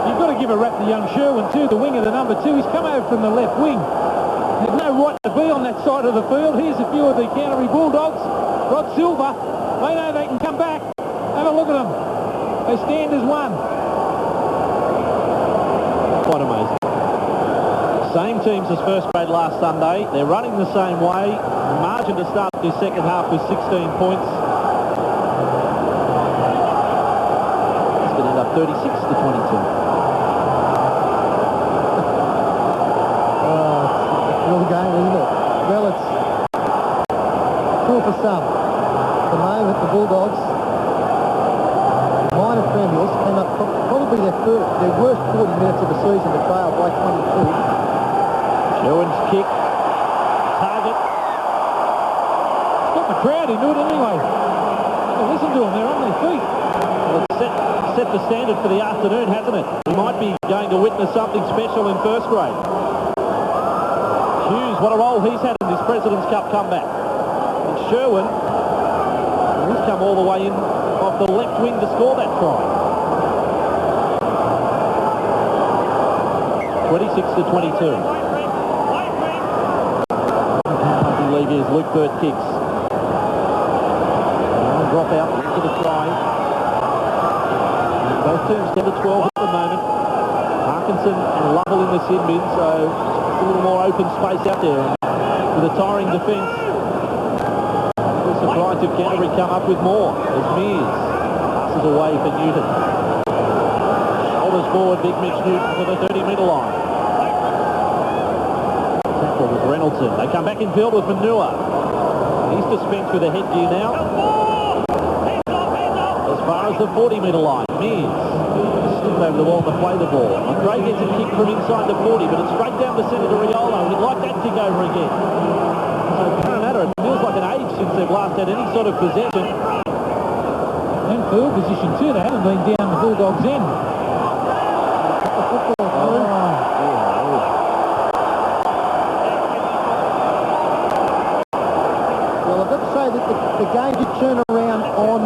You've got to give a rap to young Sherwin too, the winger, the number 2. He's come over from the left wing. There's no right to be on that side of the field. Here's a few of the Canterbury Bulldogs. Rod Silver, they know they can come back. Have a look at them. They stand as one. Quite amazing. Same teams as first grade last Sunday. They're running the same way. The margin to start this second half was 16 points. It's going to end up 36 to 22. game, isn't it? Well, it's cool for some. At the moment, the Bulldogs, minor premiers, came up probably their worst 40 minutes of the season to trail by 22. Sherwin's kick. Target. Got the crowd into it anyway. Listen to them, they're on their feet. Well, it's set the standard for the afternoon, hasn't it? We might be going to witness something special in first grade. Hughes, what a role he's had in this President's Cup comeback. And Sherwin, he's come all the way in off the left wing to score that try. 26 to 22. Pumping league is Luke Burt kicks. Drop out into the try. And both teams 10 to 12 at the moment. Parkinson and Lovell in the sin bin, so a little more open space out there. And with a tiring defence, Might if Canterbury come up with more. As Mears passes away for Newton. Shoulders forward, big Mitch Newton to the 30-metre line. Tackle with Reynoldsson. They come back in field with Manua. He's dispensed with a headgear now. As far as the 40-metre line, Mears slipped over the wall to play the ball. McRae gets a kick from inside the 40, but it's straight down the centre to Riolo. We'd like that kick over again. So Parramatta, it feels like an age since they've last had any sort of possession. And field position too, they haven't been down the Bulldogs' end. The football through. Well, I've got to say that the game did turn around on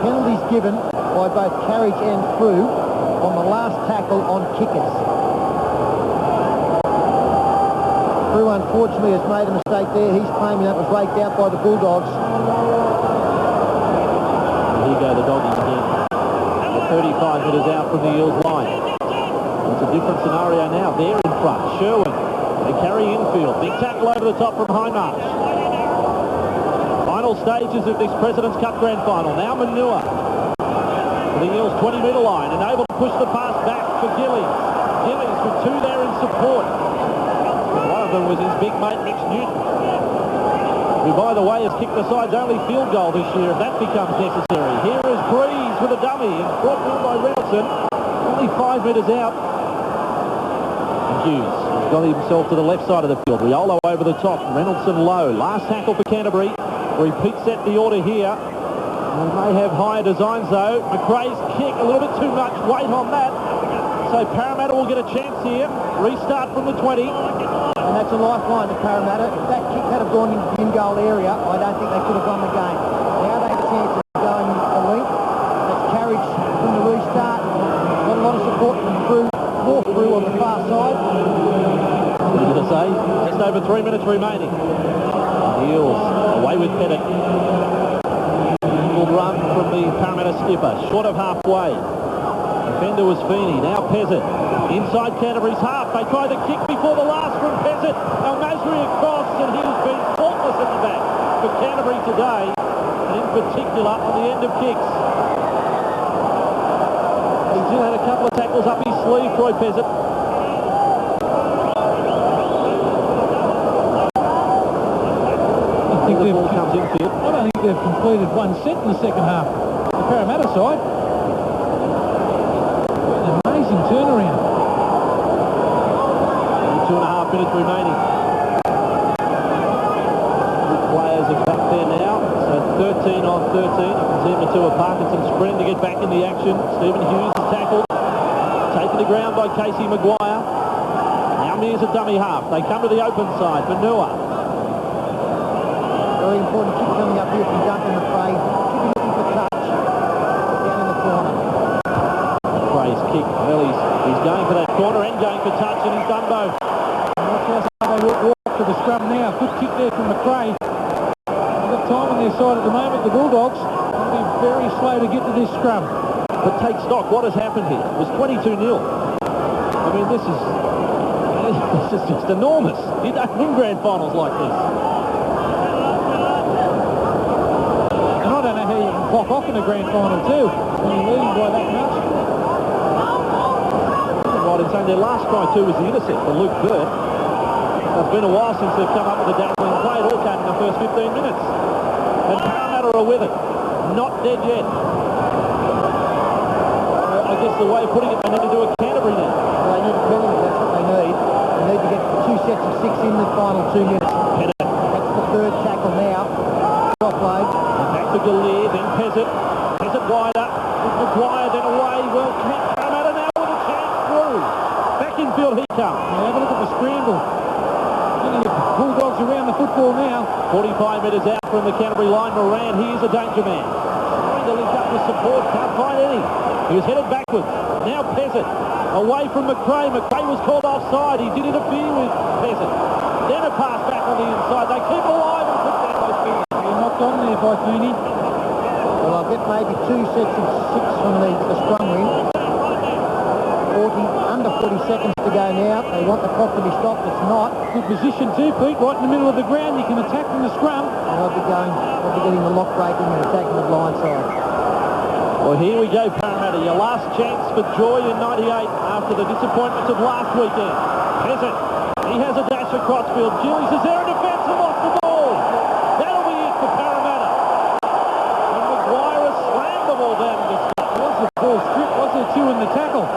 penalties given by both Carriage and Frew on the last tackle on kickers. Frew unfortunately has made a mistake there. He's claiming that was raked out by the Bulldogs. Here go the doggies again. The 35 metres out from the Eels line. It's a different scenario now. They're in front. Sherwin. They carry infield. Big tackle over the top from Hindmarsh. Final stages of this President's Cup Grand Final. Now Manua. The Eels 20-metre line and able to push the pass back for Gillies. Gillies with two there in support. One of them was his big mate Mitch Newton, who by the way has kicked the side's only field goal this year if that becomes necessary. Here is Breeze with a dummy and brought in by Reynoldsson. Only 5 metres out. And Hughes has got himself to the left side of the field. Riolo over the top. Reynoldsson low. Last tackle for Canterbury. Repeat set the order here. They may have higher designs though. McRae's kick, a little bit too much weight on that. So Parramatta will get a chance here. Restart from the 20. And that's a lifeline to Parramatta. If that kick had have gone into the in-goal area, I don't think they could have won the game. Now they have a chance of going a length. That's Carriage from the restart. Got a lot of support from Frew, more Frew on the far side. What are you going to say? Just over 3 minutes remaining. The Eels away with Pettit. Run from the Parramatta skipper, short of halfway. Defender was Feeney, now Pezzett. Inside Canterbury's half, they try the kick before the last from Pezzett. Al-Masri across, and he has been faultless at the back for Canterbury today, and in particular on the end of kicks. He still had a couple of tackles up his sleeve, Troy Pezzett. I think the ball comes infield. I don't think they've completed one set in the second half. The Parramatta side. An amazing turnaround. 2.5 minutes remaining. Good players are back there now. So 13 on 13. I can see Matua Parkinson sprinting to get back in the action. Stephen Hughes is tackled. Taken to ground by Casey Maguire. Now Mears a dummy half. They come to the open side. Manua. Very important kick coming up here from Duncan McRae. Should be looking for touch down in the corner. McRae's kick. Well, he's going for that corner and going for touch, and he's done both. Watch how they walk to the scrum now. Good kick there from McRae. They've got time on their side at the moment, the Bulldogs. They'll be very slow to get to this scrum. But take stock, what has happened here? It was 22-0. I mean, this is just enormous. You don't win grand finals like this. Clock off in the grand final too, when you're leading by that much. Right in saying their last try too was the intercept for Luke Burt. It's been a while since they've come up with a dazzling play. It all came in the first 15 minutes. And Parramatta are with it. Not dead yet. I guess the way of putting it, they need to do a Canterbury now. Well, they need a penalty, that's what they need. They need to get 2 sets of 6 in the final 2 minutes. That's the third tackle now. Offload. Back to Gallier, then Pezzett. Pezzett wider. Maguire then away. Well, Parramatta now with a chance through. Back in field he comes. Now have a look at the scramble. Getting the Bulldogs around the football now. 45 metres out from the Canterbury line. Moran, he is a danger man. Trying to link up with support. Can't find any. He was headed backwards. Now Pezzett. Away from McRae. McRae was called offside. He did interfere with Pezzett. Then a pass back on the inside. They keep alive and put down those feet. Knocked on there by Feeney. Well, I'll get maybe 2 sets of 6 from the scrum win. under 40 seconds to go now. They want the clock to be stopped. It's not. Good position too, Pete, right in the middle of the ground. You can attack from the scrum. They'll be getting the lock breaking and attacking the blind side. Well, here we go, Parramatta. Your last chance for joy in 98 after the disappointments of last weekend. Peasant, he has a dash across field. Gillies is there in defence and lost the ball. That'll be it for Parramatta. And Maguire has slammed the ball down into the Was the ball stripped? Was there two in the tackle?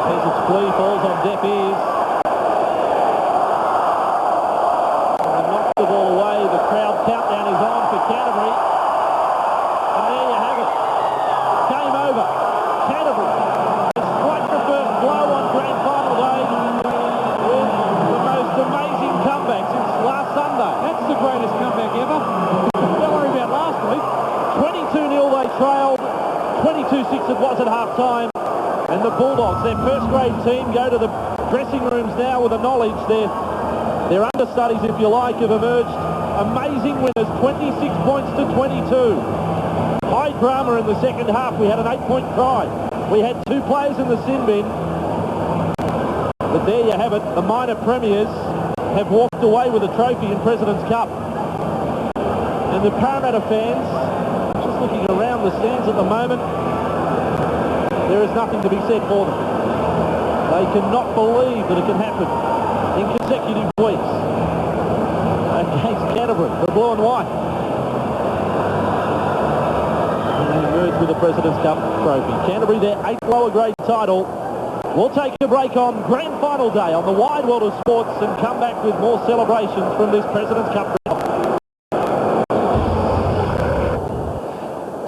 Peasant's plea falls on deaf ears. The ball away, the crowd countdown is on for Canterbury, and there you have it, game over. Canterbury has struck the first blow on grand final day with the most amazing comeback since last Sunday. That's the greatest comeback ever. Don't worry about last week. 22-0 they trailed, 22-6 it was at half-time, and the Bulldogs, their first-grade team, go to the dressing rooms now with the knowledge their understudies, if you like, have emerged amazing winners, 26 points to 22. High drama in the second half. We had an 8-point try. We had 2 players in the sin bin. But there you have it. The minor premiers have walked away with a trophy in President's Cup. And the Parramatta fans, just looking around the stands at the moment, there is nothing to be said for them. They cannot believe that it can happen in consecutive weeks against Canterbury, the blue and white. And they emerge with the President's Cup trophy. Canterbury, their 8th lower grade title. We'll take a break on grand final day on the wide world of sports and come back with more celebrations from this President's Cup.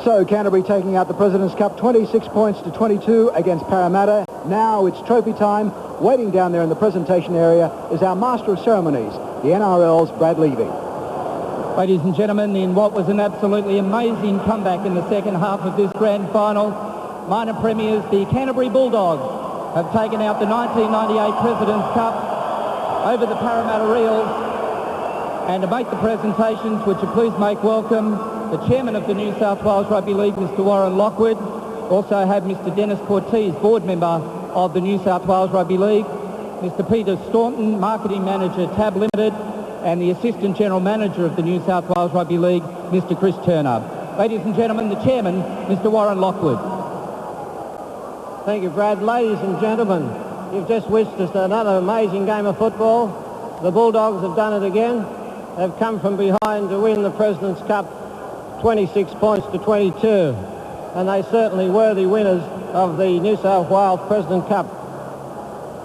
So Canterbury taking out the President's Cup 26 points to 22 against Parramatta. Now it's trophy time. Waiting down there in the presentation area is our Master of Ceremonies, the NRL's Brad Levy. Ladies and gentlemen, in what was an absolutely amazing comeback in the second half of this grand final, minor premiers, the Canterbury Bulldogs, have taken out the 1998 President's Cup over the Parramatta Eels. And to make the presentations, would you please make welcome the Chairman of the New South Wales Rugby League, Mr. Warren Lockwood. Also have Mr. Dennis Cortese, Board Member of the New South Wales Rugby League, Mr. Peter Staunton, Marketing Manager, Tab Limited, and the Assistant General Manager of the New South Wales Rugby League, Mr. Chris Turner. Ladies and gentlemen, the Chairman, Mr. Warren Lockwood. Thank you, Brad. Ladies and gentlemen, you've just witnessed another amazing game of football. The Bulldogs have done it again. They've come from behind to win the President's Cup 26 points to 22. And they certainly worthy winners of the New South Wales President Cup.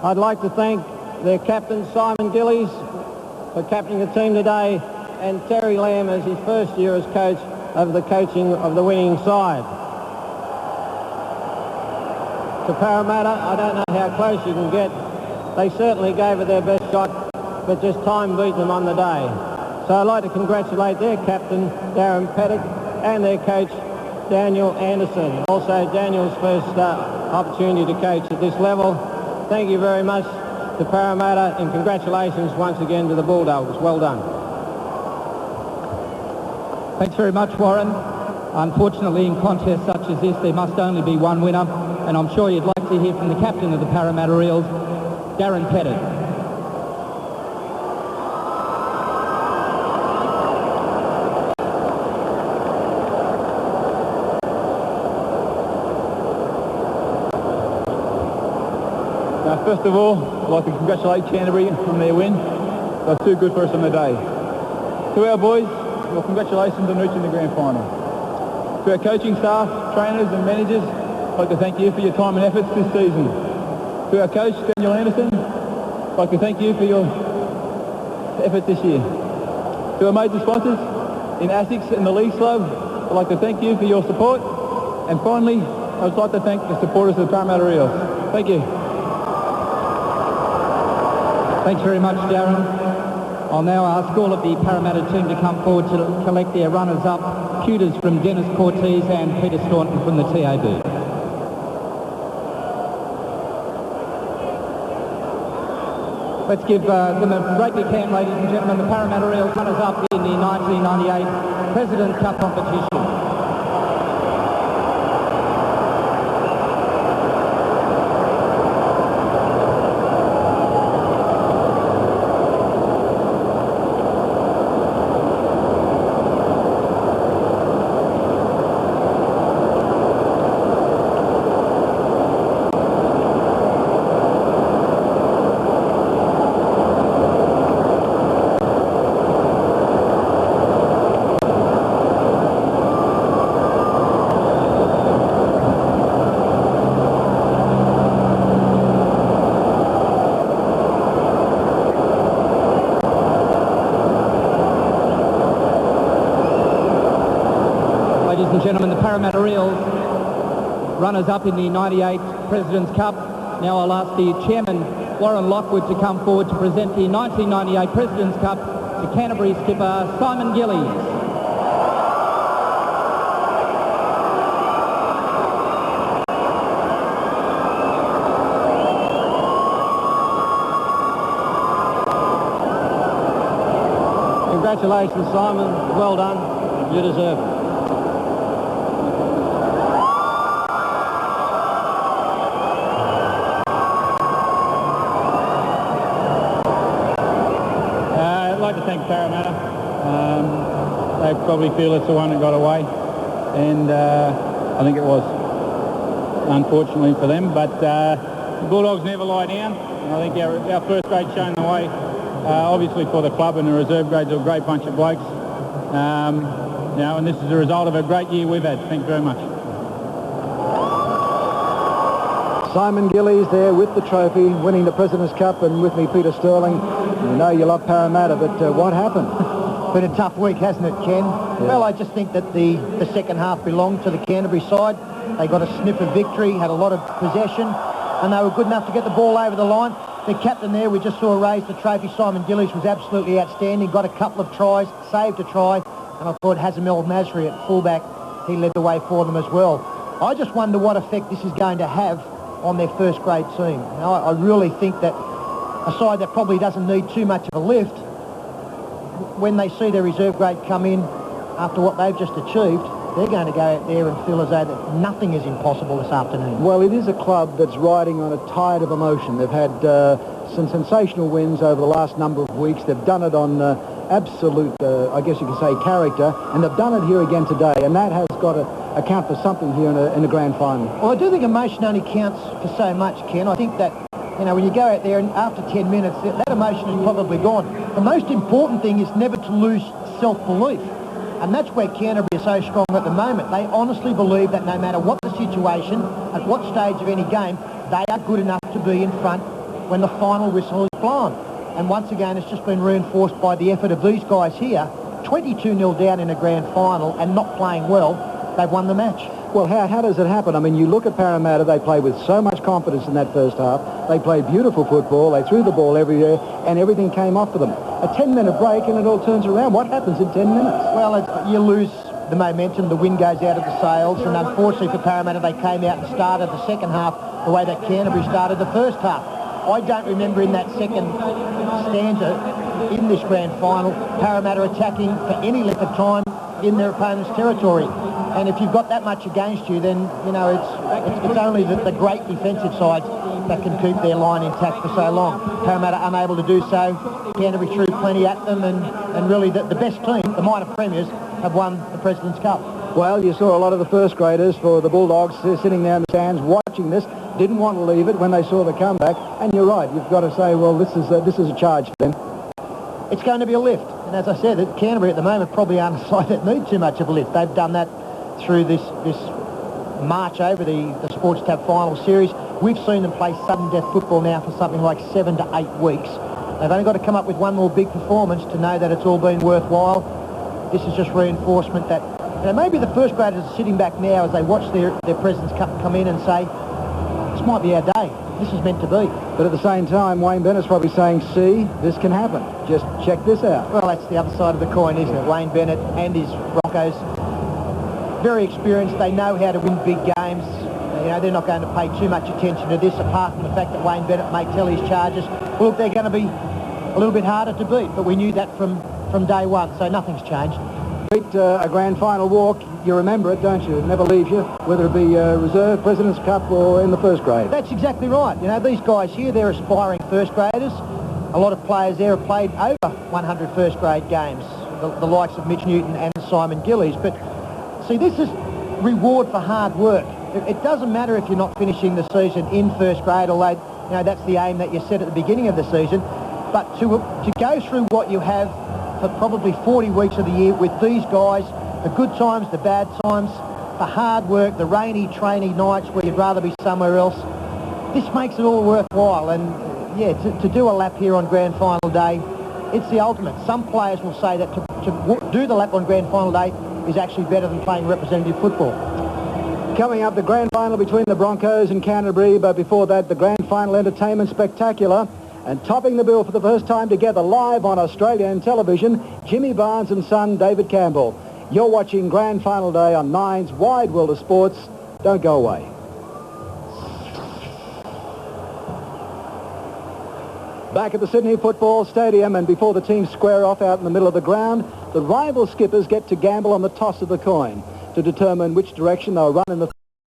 I'd like to thank their captain, Simon Gillies, for captaining the team today, and Terry Lamb as his first year as coach of the coaching of the winning side. To Parramatta, I don't know how close you can get. They certainly gave it their best shot, but just time beat them on the day. So I'd like to congratulate their captain, Darren Pettick, and their coach, Daniel Anderson. Also Daniel's first opportunity to coach at this level. Thank you very much to Parramatta, and congratulations once again to the Bulldogs. Well done. Thanks very much, Warren. Unfortunately, in contests such as this, there must only be one winner, and I'm sure you'd like to hear from the captain of the Parramatta Eels, Darren Pettick. First of all, I'd like to congratulate Canterbury on their win. They were too good for us on the day. To our boys, well, congratulations on reaching the grand final. To our coaching staff, trainers and managers, I'd like to thank you for your time and efforts this season. To our coach, Daniel Anderson, I'd like to thank you for your efforts this year. To our major sponsors in ASICS and the Leagues Club, I'd like to thank you for your support. And finally, I'd like to thank the supporters of the Parramatta Eels. Thank you. Thanks very much, Darren. I'll now ask all of the Parramatta team to come forward to collect their runners-up, pewters from Dennis Cortese and Peter Staunton from the TAB. Let's give them a great big hand, ladies and gentlemen. The Parramatta Eels runners up in the 1998 President's Cup competition. Ladies and gentlemen, the Parramatta Eels, runners-up in the 98 President's Cup. Now I'll ask the chairman, Warren Lockwood, to come forward to present the 1998 President's Cup to Canterbury skipper Simon Gillies. Congratulations, Simon. Well done. You deserve it. I'd like to thank Parramatta. They probably feel it's the one that got away, and I think it was, unfortunately for them. But the Bulldogs never lie down. And I think our first grade's shown the way. Obviously for the club, and the reserve grades are a great bunch of blokes. And this is a result of a great year we've had. Thank you very much. Simon Gillies there with the trophy, winning the President's Cup, and with me, Peter Sterling. You know you love Parramatta, but what happened? Been a tough week, hasn't it, Ken? Yeah. Well, I just think that the second half belonged to the Canterbury side. They got a sniff of victory, had a lot of possession, and they were good enough to get the ball over the line. The captain there, we just saw raise the trophy. Simon Gillies was absolutely outstanding. Got a couple of tries, saved a try, and I thought Hazem El Masri at fullback, he led the way for them as well. I just wonder what effect this is going to have on their first grade team. Now, I really think that a side that probably doesn't need too much of a lift, when they see their reserve grade come in after what they've just achieved, they're going to go out there and feel as though that nothing is impossible this afternoon. Well, it is a club that's riding on a tide of emotion. They've had some sensational wins over the last number of weeks. They've done it on absolute, I guess you could say, character, and they've done it here again today, and that has got to account for something here in the grand final. Well, I do think emotion only counts for so much, Ken. I think that, you know, when you go out there and after 10 minutes, that emotion is probably gone. The most important thing is never to lose self-belief. And that's where Canterbury is so strong at the moment. They honestly believe that no matter what the situation, at what stage of any game, they are good enough to be in front when the final whistle is blown. And once again, it's just been reinforced by the effort of these guys here. 22-0 down in a grand final and not playing well, they've won the match. Well, how does it happen? I mean, you look at Parramatta, they played with so much confidence in that first half. They played beautiful football, they threw the ball everywhere, and everything came off for them. A 10-minute break and it all turns around. What happens in 10 minutes? Well, you lose the momentum, the wind goes out of the sails, and unfortunately for Parramatta, they came out and started the second half the way that Canterbury started the first half. I don't remember in that second stanza in this grand final, Parramatta attacking for any length of time in their opponent's territory. And if you've got that much against you, then, you know, it's only the great defensive sides that can keep their line intact for so long. Parramatta unable to do so. Canterbury threw plenty at them, and really the best team, the minor premiers, have won the President's Cup. Well, you saw a lot of the first graders for the Bulldogs sitting there in the stands watching this, didn't want to leave it when they saw the comeback, and you're right, you've got to say, well, this is a charge for them. It's going to be a lift, and as I said, Canterbury at the moment probably aren't a side that need too much of a lift. They've done that through this march over the Sports Tab final series. We've seen them play sudden death football now for something like 7 to 8 weeks. They've only got to come up with one more big performance to know that it's all been worthwhile. This is just reinforcement that, you know, maybe the first graders are sitting back now as they watch their President's Cup come in and say, this might be our day. This is meant to be. But at the same time, Wayne Bennett's probably saying, see, this can happen. Just check this out. Well, that's the other side of the coin, isn't it? Wayne Bennett and his Broncos, very experienced. They know how to win big games. You know, they're not going to pay too much attention to this, apart from the fact that Wayne Bennett may tell his charges, Well, look, they're going to be a little bit harder to beat, but we knew that from day one, so nothing's changed. Beat a grand final walk, you remember it, don't you? It never leaves you, whether it be reserve, President's Cup or in the first grade. That's exactly right. You know, these guys here, they're aspiring first graders. A lot of players there have played over 100 first grade games, the likes of Mitch Newton and Simon Gillies. But see, this is reward for hard work. It doesn't matter if you're not finishing the season in first grade, although, you know, that's the aim that you set at the beginning of the season. But to go through what you have for probably 40 weeks of the year with these guys, the good times, the bad times, the hard work, the rainy, trainy nights where you'd rather be somewhere else, this makes it all worthwhile. And yeah, to do a lap here on grand final day, it's the ultimate. Some players will say that to do the lap on grand final day is actually better than playing representative football. Coming up, the grand final between the Broncos and Canterbury, but before that, the grand final entertainment spectacular. And topping the bill for the first time together live on Australian television, Jimmy Barnes and son David Campbell. You're watching Grand Final Day on Nine's Wide World of Sports. Don't go away. Back at the Sydney Football Stadium, and before the teams square off out in the middle of the ground, the rival skippers get to gamble on the toss of the coin to determine which direction they'll run in the